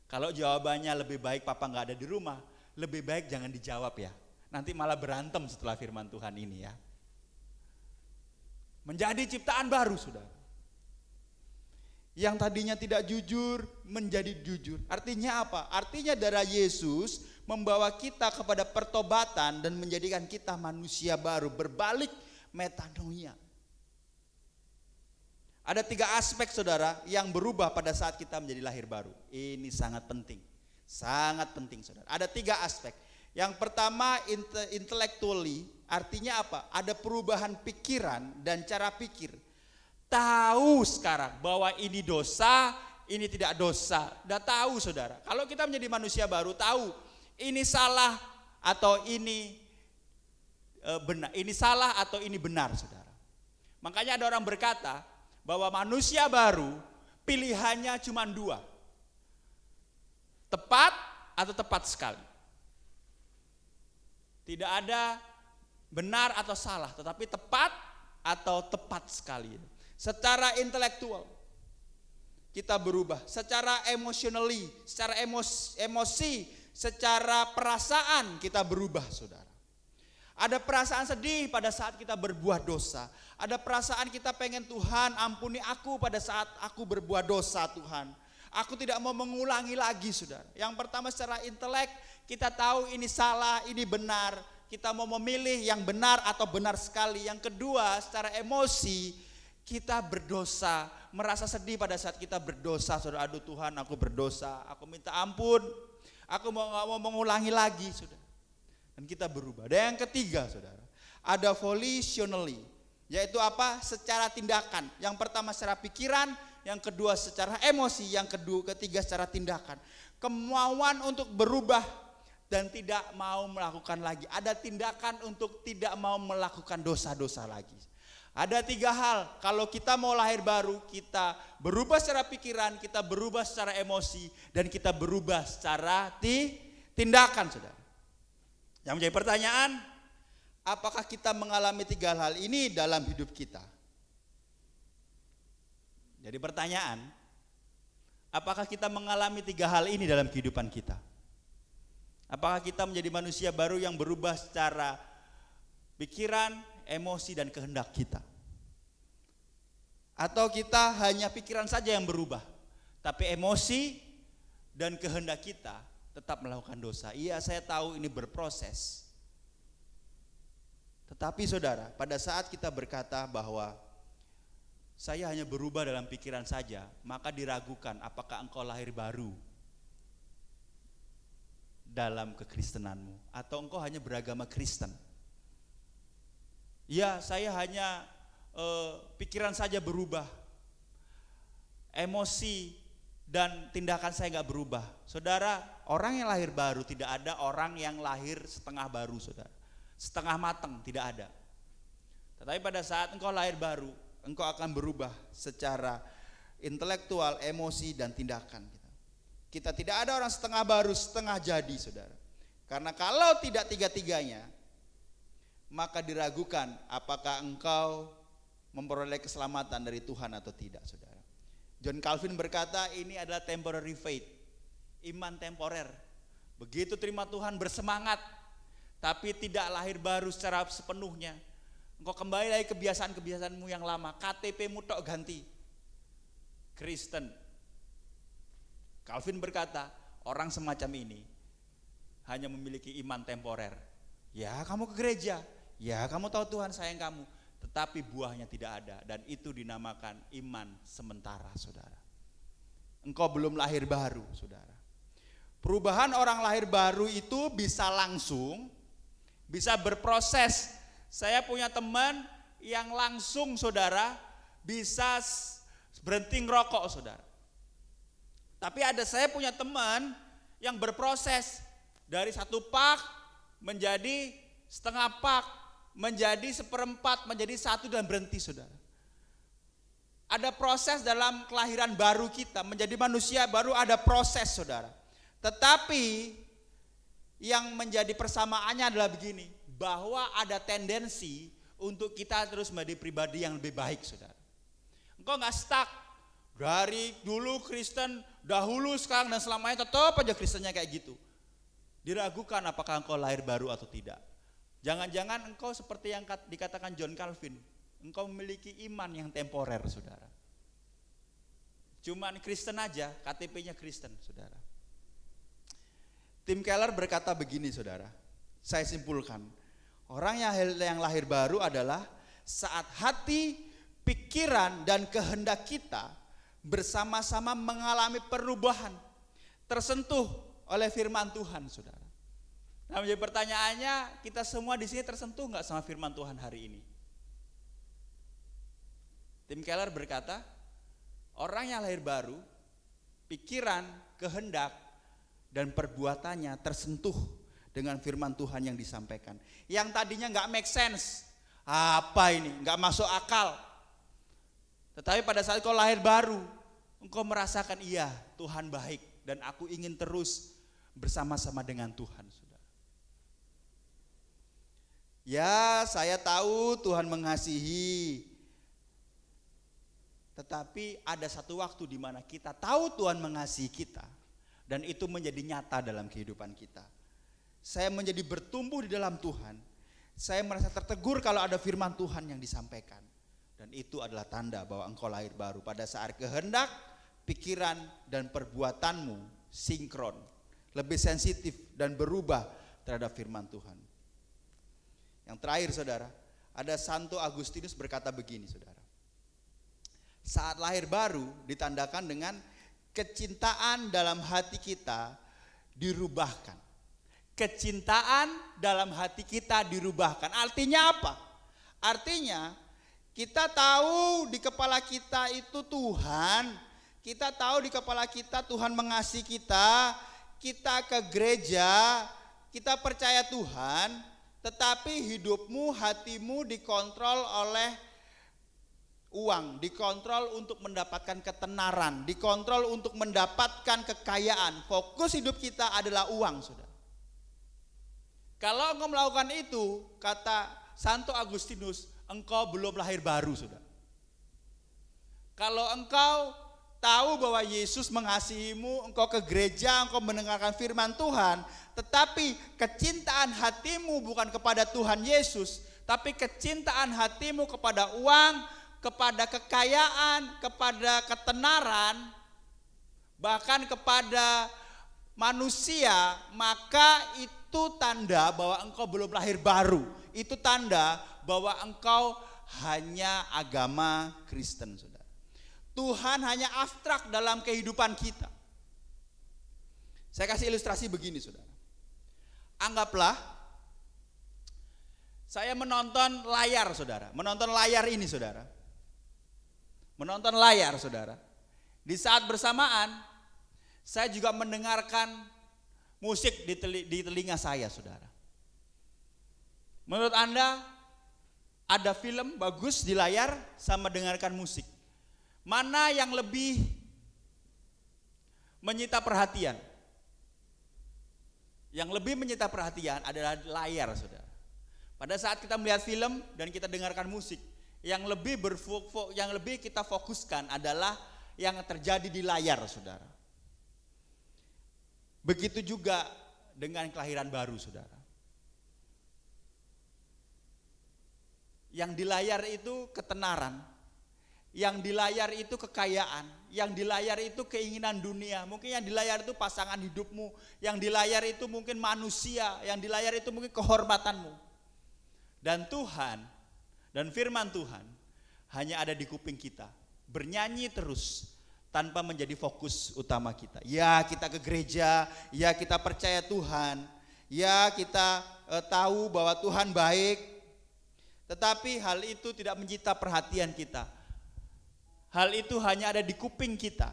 Kalau jawabannya lebih baik papa enggak ada di rumah, lebih baik jangan dijawab ya. Nanti malah berantem setelah firman Tuhan ini ya. Menjadi ciptaan baru saudara. Yang tadinya tidak jujur menjadi jujur. Artinya apa? Artinya darah Yesus membawa kita kepada pertobatan dan menjadikan kita manusia baru, berbalik metanoia. Ada 3 aspek saudara yang berubah pada saat kita menjadi lahir baru. Ini sangat penting. Sangat penting saudara. Ada 3 aspek. Yang pertama intellectually, artinya apa? Ada perubahan pikiran dan cara pikir. Tahu sekarang bahwa ini dosa, ini tidak dosa. Udah tahu saudara. Kalau kita menjadi manusia baru, tahu ini salah atau ini benar. Ini salah atau ini benar saudara. Makanya ada orang berkata bahwa manusia baru pilihannya cuma 2. Tepat atau tepat sekali. Tidak ada benar atau salah, tetapi tepat atau tepat sekali. Secara intelektual kita berubah, secara emotionally, secara emosi, secara perasaan kita berubah, saudara. Ada perasaan sedih pada saat kita berbuat dosa. Ada perasaan kita pengen, Tuhan ampuni aku pada saat aku berbuat dosa, Tuhan. Aku tidak mau mengulangi lagi, saudara. Yang pertama secara intelek kita tahu ini salah, ini benar. Kita mau memilih yang benar atau benar sekali. Yang kedua secara emosi kita berdosa, merasa sedih pada saat kita berdosa, saudara. Aduh Tuhan, aku berdosa, aku minta ampun, aku gak mau mengulangi lagi, saudara. Dan kita berubah. Dan yang ketiga, saudara, ada volitionally, yaitu apa? Secara tindakan. Yang pertama secara pikiran, yang kedua secara emosi, yang ketiga secara tindakan. Kemauan untuk berubah dan tidak mau melakukan lagi. Ada tindakan untuk tidak mau melakukan dosa-dosa lagi. Ada 3 hal, kalau kita mau lahir baru, kita berubah secara pikiran, kita berubah secara emosi, dan kita berubah secara tindakan, saudara. Yang menjadi pertanyaan, apakah kita mengalami 3 hal ini dalam hidup kita? Jadi pertanyaan, apakah kita mengalami 3 hal ini dalam kehidupan kita? Apakah kita menjadi manusia baru yang berubah secara pikiran, emosi, dan kehendak kita? Atau kita hanya pikiran saja yang berubah, tapi emosi dan kehendak kita tetap melakukan dosa? Iya, saya tahu ini berproses. Tetapi saudara, pada saat kita berkata bahwa saya hanya berubah dalam pikiran saja, maka diragukan apakah engkau lahir baru dalam kekristenanmu, atau engkau hanya beragama Kristen. Ya, saya hanya pikiran saja berubah, emosi dan tindakan saya nggak berubah. Saudara, orang yang lahir baru, tidak ada orang yang lahir setengah baru, saudara. Setengah matang, tidak ada. Tetapi pada saat engkau lahir baru, engkau akan berubah secara intelektual, emosi, dan tindakan. Kita tidak ada orang setengah baru, setengah jadi, saudara. Karena kalau tidak 3-tiganya, maka diragukan apakah engkau memperoleh keselamatan dari Tuhan atau tidak, saudara. John Calvin berkata ini adalah temporary faith, iman temporer. Begitu terima Tuhan bersemangat, tapi tidak lahir baru secara sepenuhnya. Engkau kembali lagi kebiasaan-kebiasaanmu yang lama, KTP-mu tok ganti, Kristen. Calvin berkata orang semacam ini hanya memiliki iman temporer. Ya, kamu ke gereja, ya kamu tahu Tuhan sayang kamu, tetapi buahnya tidak ada, dan itu dinamakan iman sementara, saudara. Engkau belum lahir baru, saudara. Perubahan orang lahir baru itu bisa langsung, bisa berproses. Saya punya teman yang langsung, saudara, bisa berhenti ngerokok, saudara. Tapi saya punya teman yang berproses dari 1 pak menjadi setengah pak, menjadi 1/4, menjadi 1 dan berhenti, saudara. Ada proses dalam kelahiran baru kita, menjadi manusia baru ada proses, saudara. Tetapi yang menjadi persamaannya adalah begini, bahwa ada tendensi untuk kita terus menjadi pribadi yang lebih baik, saudara. Engkau gak stuck dari dulu Kristen, dahulu, sekarang, dan selamanya tetap aja Kristennya kayak gitu. Diragukan apakah engkau lahir baru atau tidak. Jangan-jangan engkau seperti yang dikatakan John Calvin, engkau memiliki iman yang temporer, saudara. Cuman Kristen aja, KTP-nya Kristen, saudara. Tim Keller berkata begini, saudara. Saya simpulkan, orang yang lahir baru adalah saat hati, pikiran, dan kehendak kita bersama-sama mengalami perubahan, tersentuh oleh firman Tuhan, saudara. Nah, menjadi pertanyaannya, kita semua di sini tersentuh nggak sama firman Tuhan hari ini? Tim Keller berkata, orang yang lahir baru, pikiran, kehendak, dan perbuatannya tersentuh dengan firman Tuhan yang disampaikan. Yang tadinya nggak make sense, apa ini, nggak masuk akal. Tetapi pada saat kau lahir baru, engkau merasakan iya, Tuhan baik dan aku ingin terus bersama-sama dengan Tuhan, saudara. Ya, saya tahu Tuhan mengasihi, tetapi ada satu waktu di mana kita tahu Tuhan mengasihi kita, dan itu menjadi nyata dalam kehidupan kita. Saya menjadi bertumbuh di dalam Tuhan. Saya merasa tertegur kalau ada firman Tuhan yang disampaikan. Dan itu adalah tanda bahwa engkau lahir baru. Pada saat kehendak, pikiran, dan perbuatanmu sinkron, lebih sensitif dan berubah terhadap firman Tuhan. Yang terakhir, saudara, ada Santo Agustinus berkata begini, saudara. Saat lahir baru ditandakan dengan kecintaan dalam hati kita dirubahkan. Kecintaan dalam hati kita dirubahkan. Artinya apa? Artinya kita tahu di kepala kita itu Tuhan. Kita tahu di kepala kita Tuhan mengasihi kita. Kita ke gereja, kita percaya Tuhan. Tetapi hidupmu, hatimu dikontrol oleh uang, dikontrol untuk mendapatkan ketenaran, dikontrol untuk mendapatkan kekayaan. Fokus hidup kita adalah uang, saudara. Kalau engkau melakukan itu, kata Santo Agustinus, engkau belum lahir baru, saudara. Kalau engkau tahu bahwa Yesus mengasihimu, engkau ke gereja, engkau mendengarkan firman Tuhan, tetapi kecintaan hatimu bukan kepada Tuhan Yesus, tapi kecintaan hatimu kepada uang, kepada kekayaan, kepada ketenaran, bahkan kepada manusia, maka itu tanda bahwa engkau belum lahir baru. Itu tanda bahwa engkau hanya agama Kristen, saudara. Tuhan hanya abstrak dalam kehidupan kita. Saya kasih ilustrasi begini, saudara. Anggaplah saya menonton layar, saudara. Menonton layar ini, saudara. Menonton layar, saudara. Di saat bersamaan saya juga mendengarkan musik di telinga saya, saudara. Menurut Anda ada film bagus di layar sama dengarkan musik? Mana yang lebih menyita perhatian? Yang lebih menyita perhatian adalah layar, saudara. Pada saat kita melihat film dan kita dengarkan musik, yang lebih kita fokuskan adalah yang terjadi di layar, saudara. Begitu juga dengan kelahiran baru, saudara. Yang di layar itu ketenaran, yang di layar itu kekayaan, yang di layar itu keinginan dunia. Mungkin yang di layar itu pasangan hidupmu, yang di layar itu mungkin manusia, yang di layar itu mungkin kehormatanmu. Dan Tuhan dan firman Tuhan hanya ada di kuping kita, bernyanyi terus tanpa menjadi fokus utama kita. Ya, kita ke gereja, ya kita percaya Tuhan, ya kita tahu bahwa Tuhan baik, tetapi hal itu tidak menyita perhatian kita. Hal itu hanya ada di kuping kita,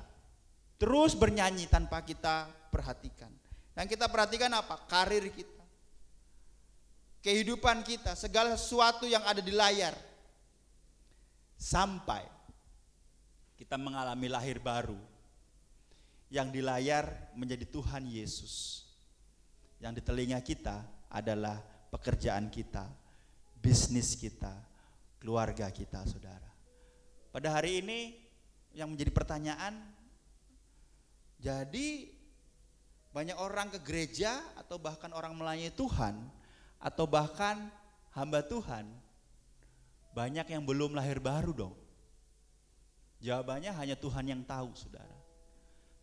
terus bernyanyi tanpa kita perhatikan. Yang kita perhatikan apa? Karir kita, kehidupan kita, segala sesuatu yang ada di layar. Sampai kita mengalami lahir baru, yang di layar menjadi Tuhan Yesus, yang di telinga kita adalah pekerjaan kita, bisnis kita, keluarga kita, saudara. Pada hari ini yang menjadi pertanyaan, jadi banyak orang ke gereja atau bahkan orang melayani Tuhan atau bahkan hamba Tuhan, banyak yang belum lahir baru dong. Jawabannya hanya Tuhan yang tahu, saudara.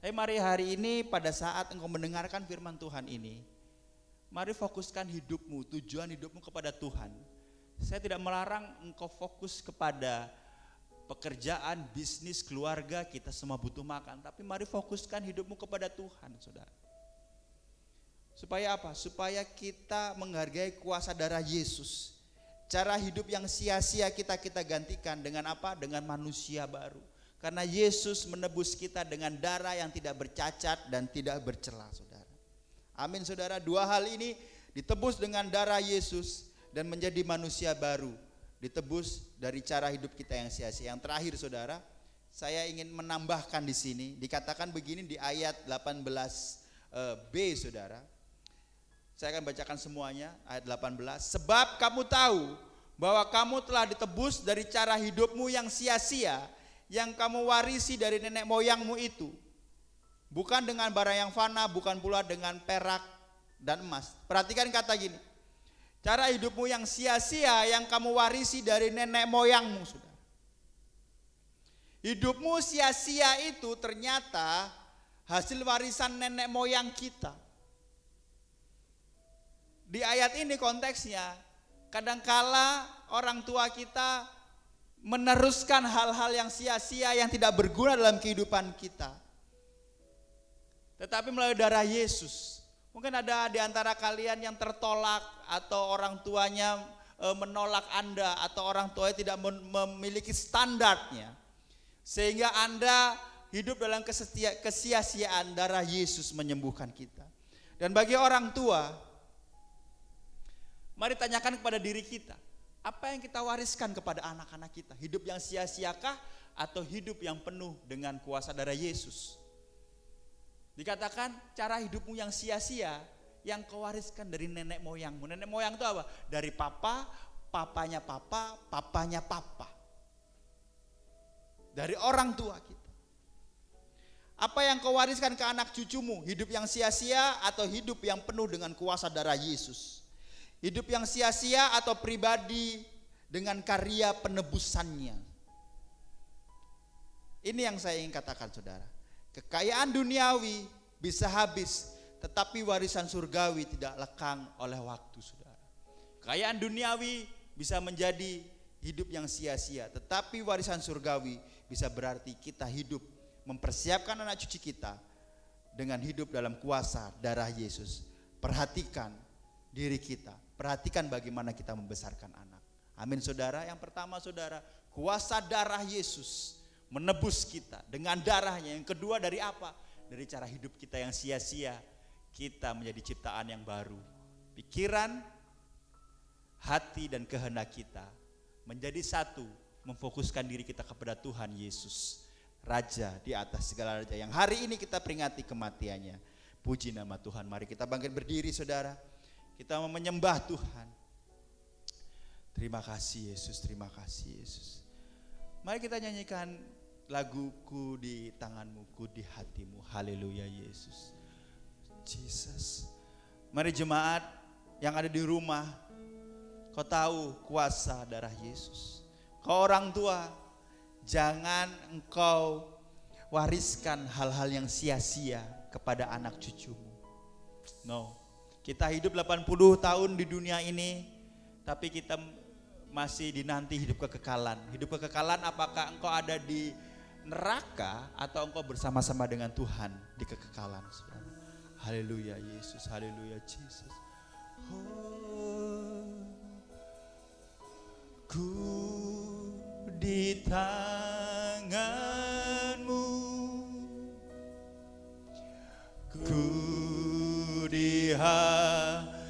Tapi mari hari ini pada saat engkau mendengarkan firman Tuhan ini, mari fokuskan hidupmu, tujuan hidupmu kepada Tuhan. Saya tidak melarang engkau fokus kepada pekerjaan, bisnis, keluarga, kita semua butuh makan. Tapi mari fokuskan hidupmu kepada Tuhan, saudara. Supaya apa? Supaya kita menghargai kuasa darah Yesus. Cara hidup yang sia-sia kita gantikan dengan apa? Dengan manusia baru. Karena Yesus menebus kita dengan darah yang tidak bercacat dan tidak bercela, saudara. Amin, saudara. Dua hal ini ditebus dengan darah Yesus dan menjadi manusia baru. Ditebus dari cara hidup kita yang sia-sia. Yang terakhir, saudara, saya ingin menambahkan di sini. Dikatakan begini di ayat 18 B, saudara. Saya akan bacakan semuanya, ayat 18. Sebab kamu tahu bahwa kamu telah ditebus dari cara hidupmu yang sia-sia, yang kamu warisi dari nenek moyangmu itu. Bukan dengan barang yang fana, bukan pula dengan perak dan emas. Perhatikan kata gini, cara hidupmu yang sia-sia yang kamu warisi dari nenek moyangmu, saudara. Hidupmu sia-sia itu ternyata hasil warisan nenek moyang kita. Di ayat ini konteksnya, kadangkala orang tua kita meneruskan hal-hal yang sia-sia yang tidak berguna dalam kehidupan kita. Tetapi melalui darah Yesus, mungkin ada di antara kalian yang tertolak atau orang tuanya menolak Anda, atau orang tuanya tidak memiliki standarnya, sehingga Anda hidup dalam kesia-siaan. Darah Yesus menyembuhkan kita. Dan bagi orang tua, mari tanyakan kepada diri kita, apa yang kita wariskan kepada anak-anak kita? Hidup yang sia-siakah atau hidup yang penuh dengan kuasa darah Yesus? Dikatakan cara hidupmu yang sia-sia yang kau wariskan dari nenek moyangmu. Nenek moyang itu apa? Dari papa, papanya papa, papanya papa. Dari orang tua kita. Apa yang kau wariskan ke anak cucumu? Hidup yang sia-sia atau hidup yang penuh dengan kuasa darah Yesus? Hidup yang sia-sia atau pribadi dengan karya penebusannya? Ini yang saya ingin katakan, saudara. Kekayaan duniawi bisa habis, tetapi warisan surgawi tidak lekang oleh waktu, saudara. Kekayaan duniawi bisa menjadi hidup yang sia-sia, tetapi warisan surgawi bisa berarti kita hidup mempersiapkan anak cucu kita dengan hidup dalam kuasa darah Yesus. Perhatikan diri kita, perhatikan bagaimana kita membesarkan anak. Amin, saudara. Yang pertama, saudara, kuasa darah Yesus menebus kita dengan darahnya. Yang kedua, dari apa? Dari cara hidup kita yang sia-sia, kita menjadi ciptaan yang baru. Pikiran, hati dan kehendak kita menjadi satu, memfokuskan diri kita kepada Tuhan Yesus, Raja di atas segala raja, yang hari ini kita peringati kematiannya. Puji nama Tuhan. Mari kita bangkit berdiri, saudara. Kita mau menyembah Tuhan. Terima kasih Yesus, terima kasih Yesus. Mari kita nyanyikan laguku di tanganmu, ku di hatimu. Haleluya Yesus. Jesus. Mari jemaat yang ada di rumah, kau tahu kuasa darah Yesus. Kau orang tua, jangan engkau wariskan hal-hal yang sia-sia kepada anak cucumu. No. Kita hidup 80 tahun di dunia ini, tapi kita masih dinanti hidup kekekalan. Hidup kekekalan, apakah engkau ada di neraka atau engkau bersama-sama dengan Tuhan di kekekalan. Haleluya Yesus, haleluya Jesus. Oh, ku di tanganmu, ku di hatimu,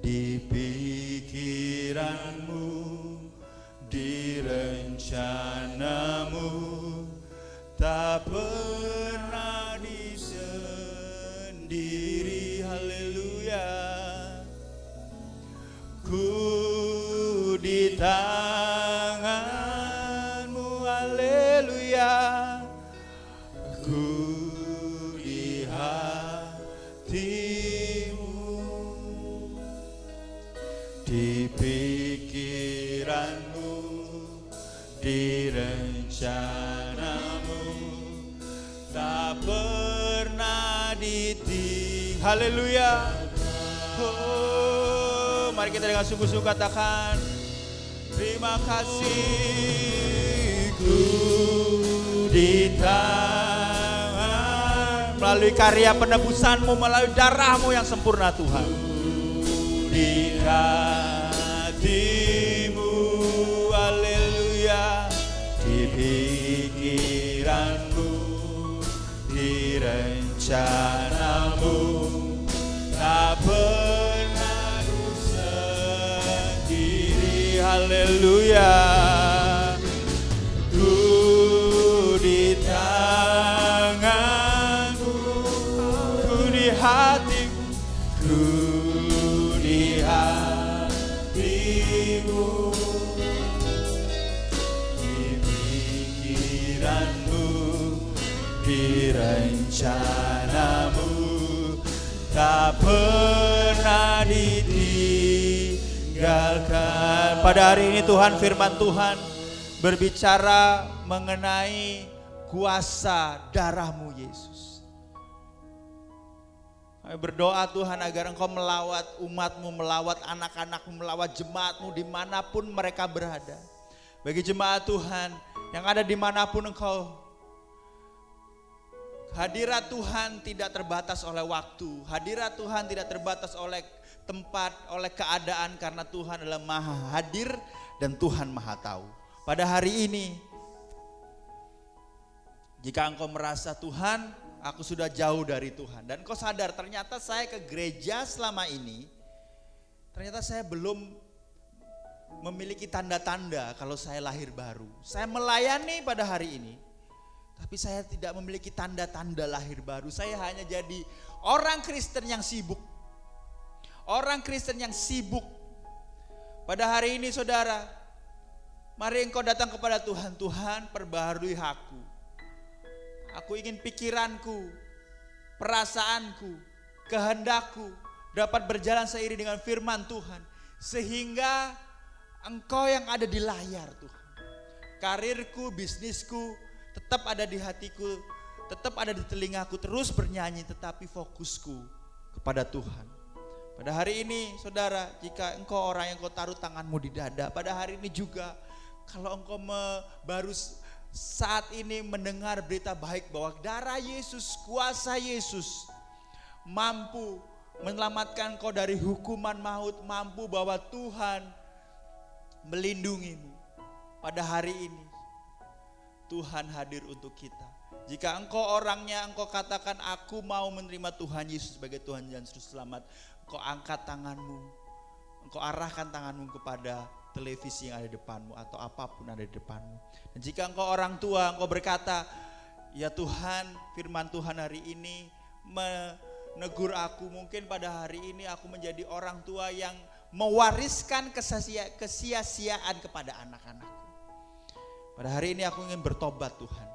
di pikiranmu, di rencanamu, tak pernah disendiri. Haleluya. Ku di tanganmu, haleluya. Ku di hatimu, di pikiranmu, di rencanamu, tak pernah ditinggalkan. Haleluya. Oh, mari kita dengan sungguh-sungguh katakan, terima kasih. Ku di tangan, melalui karya penebusanmu, melalui darahmu yang sempurna Tuhan. Di hatimu, haleluya. Di pikiranmu, di rencanamu, tak pernah sendiri. Haleluya. Ku di tangan, ku di hatimu, di pikiranmu, di rencanamu, tak pernah ditinggalkan. Pada hari ini Tuhan, firman Tuhan berbicara mengenai kuasa darah-Mu Yesus. Kami berdoa Tuhan agar Engkau melawat umat-Mu, melawat anak-anak-Mu, melawat jemaat-Mu dimanapun mereka berada. Bagi jemaat Tuhan yang ada dimanapun Engkau, hadirat Tuhan tidak terbatas oleh waktu, hadirat Tuhan tidak terbatas oleh tempat, oleh keadaan, karena Tuhan adalah maha hadir dan Tuhan maha tahu. Pada hari ini, jika engkau merasa Tuhan, aku sudah jauh dari Tuhan, dan engkau sadar ternyata saya ke gereja selama ini, ternyata saya belum memiliki tanda-tanda kalau saya lahir baru. Saya melayani pada hari ini, tapi saya tidak memiliki tanda-tanda lahir baru. Saya hanya jadi orang Kristen yang sibuk. Orang Kristen yang sibuk. Pada hari ini saudara, mari engkau datang kepada Tuhan. Tuhan, perbaharui aku. Aku ingin pikiranku, perasaanku, kehendakku dapat berjalan seiring dengan firman Tuhan. Sehingga engkau yang ada di layar Tuhan. Karirku, bisnisku tetap ada di hatiku, tetap ada di telingaku, terus bernyanyi, tetapi fokusku kepada Tuhan. Pada hari ini saudara, jika engkau orang yang kau taruh tanganmu di dada, pada hari ini juga kalau engkau baru saat ini mendengar berita baik bahwa darah Yesus, kuasa Yesus mampu menyelamatkan kau dari hukuman maut, mampu bahwa Tuhan melindungimu. Pada hari ini Tuhan hadir untuk kita. Jika engkau orangnya, engkau katakan aku mau menerima Tuhan Yesus sebagai Tuhan dan Juru Selamat, engkau angkat tanganmu, engkau arahkan tanganmu kepada televisi yang ada di depanmu atau apapun ada di depanmu. Dan jika engkau orang tua, engkau berkata, ya Tuhan, firman Tuhan hari ini menegur aku, mungkin pada hari ini aku menjadi orang tua yang mewariskan kesia-siaan kepada anak-anakku. Pada hari ini aku ingin bertobat Tuhan.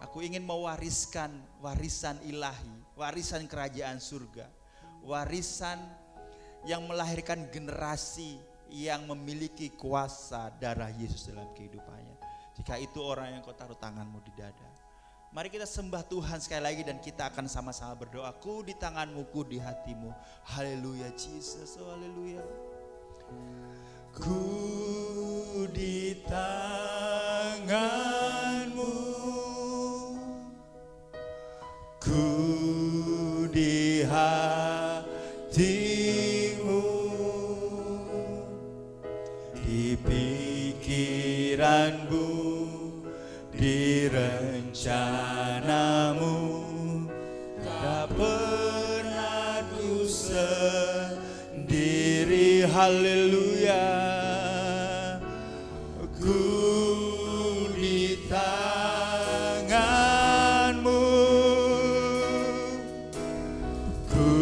Aku ingin mewariskan warisan ilahi, warisan kerajaan surga. Warisan yang melahirkan generasi yang memiliki kuasa darah Yesus dalam kehidupannya. Jika itu orang yang kau taruh tanganmu di dada, mari kita sembah Tuhan sekali lagi dan kita akan sama-sama berdoa. Ku di tanganmu, ku di hatimu. Haleluya Jesus, oh haleluya. Ku di tanganmu, ku di hatimu, di pikiranmu, di rencanamu, tak pernah ku sendiri. Haleluya. Ku di tanganmu, ku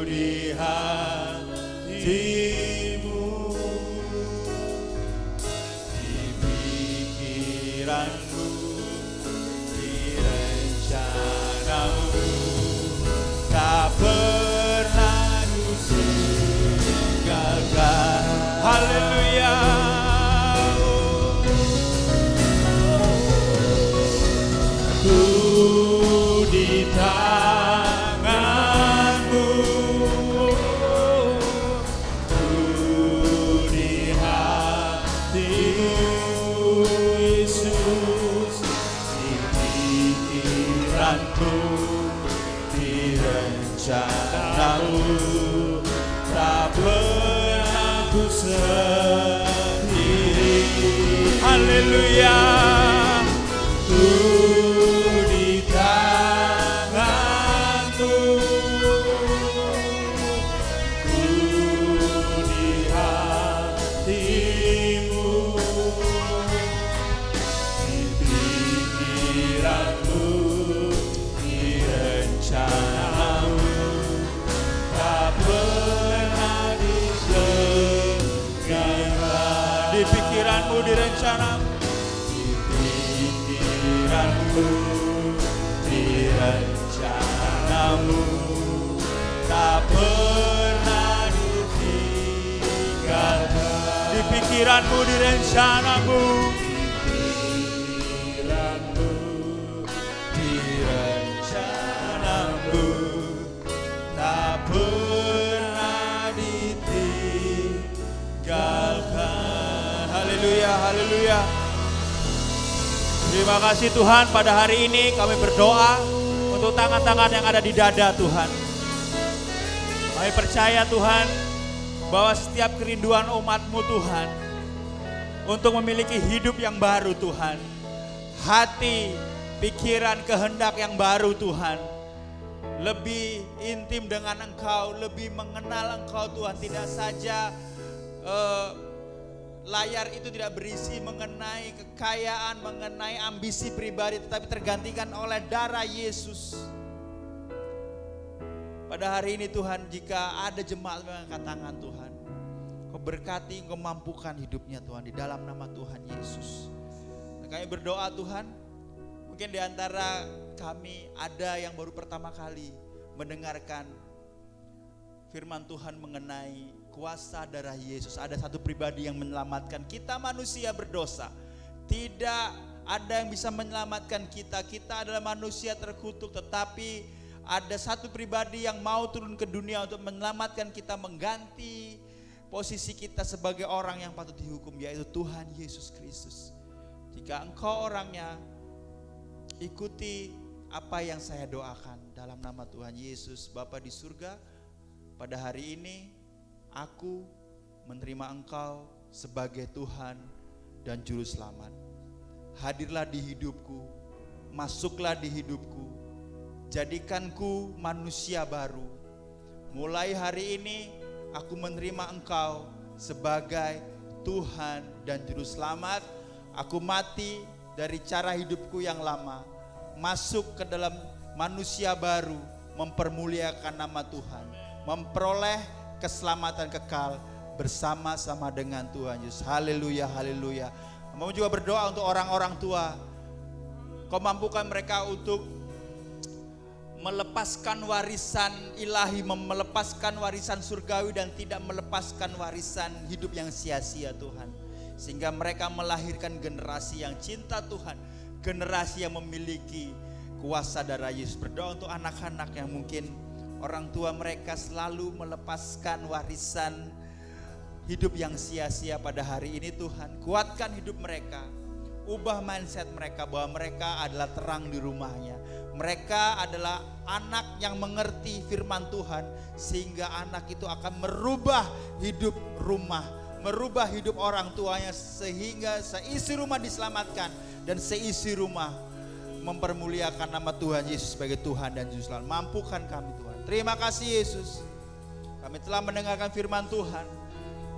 di hatimu, di pikiranmu, di rencanamu, tak pernah ku tinggalkan. Haleluya. Ku di tanganmu, ku di hatimu Yesus, di pikiranku, di rencanamu, tak pernah ku sendiri. Haleluya. Ku di tanganmu, ku di hatimu, di pikiranmu, di rencanamu, pikiranmu, di rencanamu, di pikiranmu, di rencanamu, tak pernah ditinggalkan. Di pikiranmu, di rencanamu, tak pernah ditinggalkan. Haleluya, haleluya. Terima kasih Tuhan, pada hari ini kami berdoa untuk tangan-tangan yang ada di dada Tuhan. Kami percaya Tuhan bahwa setiap kerinduan umat-Mu Tuhan untuk memiliki hidup yang baru Tuhan, hati, pikiran, kehendak yang baru Tuhan, lebih intim dengan Engkau, lebih mengenal Engkau Tuhan. Tidak saja layar itu tidak berisi mengenai kekayaan, mengenai ambisi pribadi, tetapi tergantikan oleh darah Yesus. Pada hari ini Tuhan, jika ada jemaat mengangkat tangan Tuhan, Kau berkati, Kau mampukan hidupnya Tuhan, di dalam nama Tuhan Yesus. Dan kami berdoa Tuhan, mungkin di antara kami ada yang baru pertama kali mendengarkan firman Tuhan mengenai kuasa darah Yesus. Ada satu pribadi yang menyelamatkan kita, manusia berdosa. Tidak ada yang bisa menyelamatkan kita. Kita adalah manusia terkutuk, tetapi ada satu pribadi yang mau turun ke dunia untuk menyelamatkan kita, mengganti posisi kita sebagai orang yang patut dihukum, yaitu Tuhan Yesus Kristus. Jika engkau orangnya, ikuti apa yang saya doakan dalam nama Tuhan Yesus. Bapa di surga, pada hari ini aku menerima Engkau sebagai Tuhan dan Juru Selamat. Hadirlah di hidupku, masuklah di hidupku, jadikanku manusia baru. Mulai hari ini aku menerima Engkau sebagai Tuhan dan Juru Selamat. Aku mati dari cara hidupku yang lama, masuk ke dalam manusia baru, mempermuliakan nama Tuhan, memperoleh keselamatan kekal bersama-sama dengan Tuhan Yesus. Haleluya, haleluya. Mau juga berdoa untuk orang-orang tua. Kau mampukan mereka untuk melepaskan warisan ilahi, melepaskan warisan surgawi, dan tidak melepaskan warisan hidup yang sia-sia Tuhan. Sehingga mereka melahirkan generasi yang cinta Tuhan, generasi yang memiliki kuasa darah Yesus. Berdoa untuk anak-anak yang mungkin orang tua mereka selalu melepaskan warisan hidup yang sia-sia pada hari ini Tuhan. Kuatkan hidup mereka, ubah mindset mereka bahwa mereka adalah terang di rumahnya. Mereka adalah anak yang mengerti firman Tuhan, sehingga anak itu akan merubah hidup rumah, merubah hidup orang tuanya, sehingga seisi rumah diselamatkan dan seisi rumah mempermuliakan nama Tuhan Yesus sebagai Tuhan dan Juru Selamat. Mampukan kami Tuhan. Terima kasih Yesus. Kami telah mendengarkan firman Tuhan.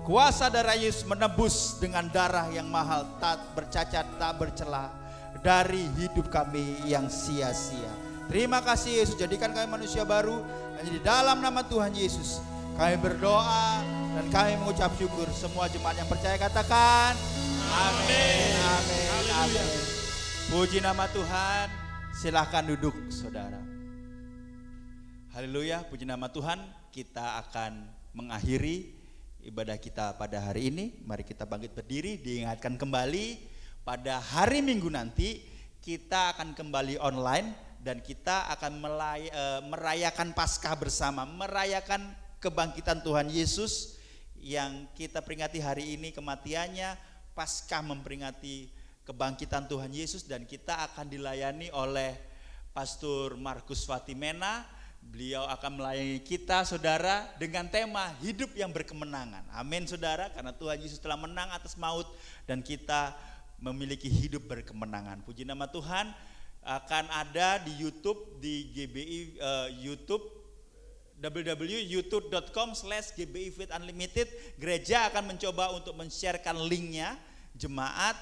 Kuasa darah Yesus menebus dengan darah yang mahal, tak bercacat, tak bercela, dari hidup kami yang sia-sia. Terima kasih Yesus, jadikan kami manusia baru. Hanya di dalam nama Tuhan Yesus kami berdoa dan kami mengucap syukur. Semua jemaat yang percaya katakan amin, amin, amin. Puji nama Tuhan. Silahkan duduk saudara. Haleluya, puji nama Tuhan. Kita akan mengakhiri ibadah kita pada hari ini. Mari kita bangkit berdiri, diingatkan kembali pada hari Minggu nanti kita akan kembali online dan kita akan merayakan Paskah bersama, merayakan kebangkitan Tuhan Yesus yang kita peringati hari ini kematiannya. Paskah memperingati kebangkitan Tuhan Yesus, dan kita akan dilayani oleh Pastor Markus Fatimena. Beliau akan melayani kita saudara dengan tema hidup yang berkemenangan. Amin saudara, karena Tuhan Yesus telah menang atas maut dan kita memiliki hidup berkemenangan. Puji nama Tuhan. Akan ada di YouTube, di GBI YouTube, www.youtube.com/GBI Faith Unlimited. Gereja akan mencoba untuk men-sharekan linknya. Jemaat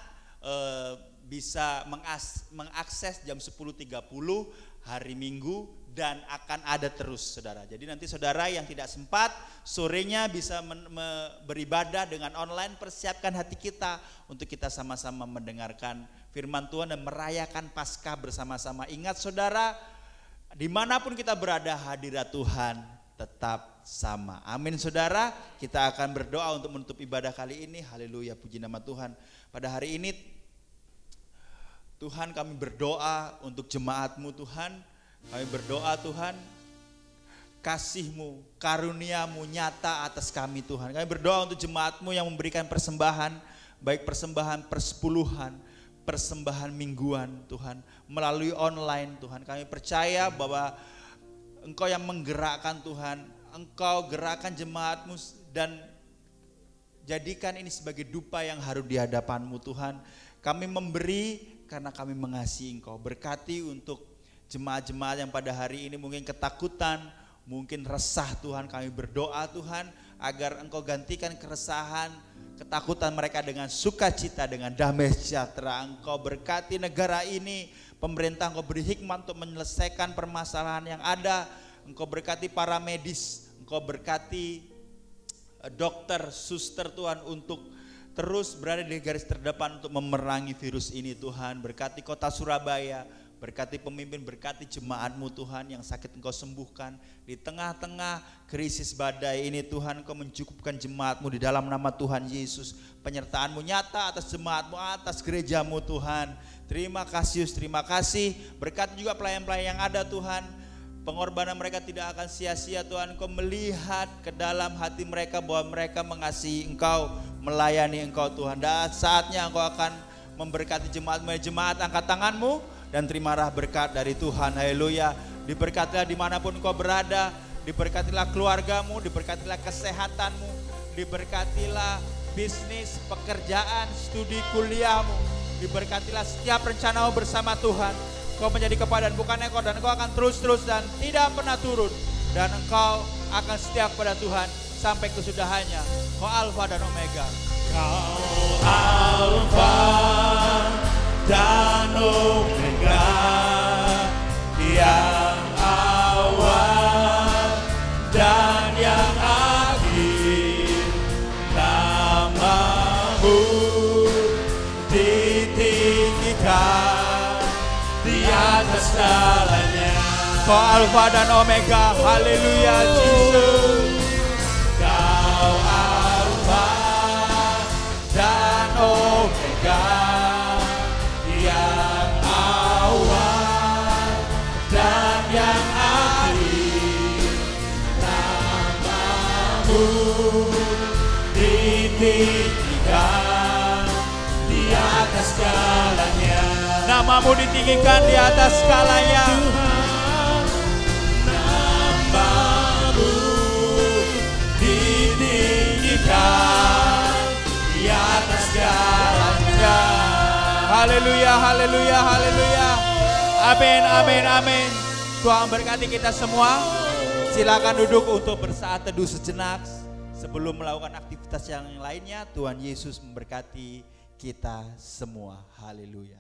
bisa mengakses jam 10.30 hari Minggu dan akan ada terus saudara. Jadi nanti saudara yang tidak sempat sorenya bisa beribadah dengan online, persiapkan hati kita untuk kita sama-sama mendengarkan firman Tuhan dan merayakan Paskah bersama-sama. Ingat saudara, dimanapun kita berada hadirat Tuhan tetap sama. Amin saudara. Kita akan berdoa untuk menutup ibadah kali ini. Haleluya, puji nama Tuhan. Pada hari ini Tuhan, kami berdoa untuk jemaat-Mu Tuhan. Kami berdoa Tuhan, kasih-Mu, karunia-Mu nyata atas kami Tuhan. Kami berdoa untuk jemaat-Mu yang memberikan persembahan, baik persembahan persepuluhan, persembahan mingguan Tuhan, melalui online Tuhan. Kami percaya bahwa Engkau yang menggerakkan Tuhan, Engkau gerakkan jemaat-Mu dan jadikan ini sebagai dupa yang harum di hadapan-Mu Tuhan. Kami memberi karena kami mengasihi Engkau. Berkati untuk jemaat-jemaat yang pada hari ini mungkin ketakutan, mungkin resah Tuhan. Kami berdoa Tuhan agar Engkau gantikan keresahan, ketakutan mereka dengan sukacita, dengan damai sejahtera. Engkau berkati negara ini, pemerintah Engkau beri hikmat untuk menyelesaikan permasalahan yang ada. Engkau berkati para medis, Engkau berkati dokter, suster Tuhan untuk terus berada di garis terdepan untuk memerangi virus ini Tuhan. Berkati kota Surabaya, berkati pemimpin, berkati jemaat-Mu Tuhan yang sakit Engkau sembuhkan. Di tengah-tengah krisis badai ini Tuhan, Engkau mencukupkan jemaat-Mu di dalam nama Tuhan Yesus. Penyertaan-Mu nyata atas jemaat-Mu, atas gereja-Mu Tuhan. Terima kasih, terima kasih. Berkati juga pelayan-pelayan yang ada Tuhan. Pengorbanan mereka tidak akan sia-sia Tuhan. Engkau melihat ke dalam hati mereka bahwa mereka mengasihi Engkau, melayani Engkau Tuhan. Dan saatnya Engkau akan memberkati jemaat-Mu. Jemaat, angkat tangan-Mu dan terimalah berkat dari Tuhan. Haleluya. Diberkatilah dimanapun Engkau berada. Diberkatilah keluarga-Mu, diberkatilah kesehatan-Mu, diberkatilah bisnis, pekerjaan, studi kuliah-Mu. Diberkatilah setiap rencana-Mu bersama Tuhan. Kau menjadi kepadan bukannya Kau, dan Engkau akan terus dan tidak pernah turun. Dan Engkau akan setia kepada Tuhan sampai kesudahannya. Kau Alfa dan Omega. Kau Alfa dan Omega, yang awal dan yang akhir. Nama-Mu ditinggikan di atas segalanya. Kau Alfa dan Omega. Haleluya Yesus. Kau Alfa dan Omega, yang awal dan yang akhir. Nama-Mu ditinggikan di atas segalanya. Nama-Mu ditinggikan di atas segalanya. Nama-Mu ditinggikan di atas segalanya. Haleluya, haleluya, haleluya. Amin, amin, amin. Tuhan berkati kita semua. Silakan duduk untuk bersaat teduh sejenak sebelum melakukan aktivitas yang lainnya. Tuhan Yesus memberkati kita semua. Haleluya.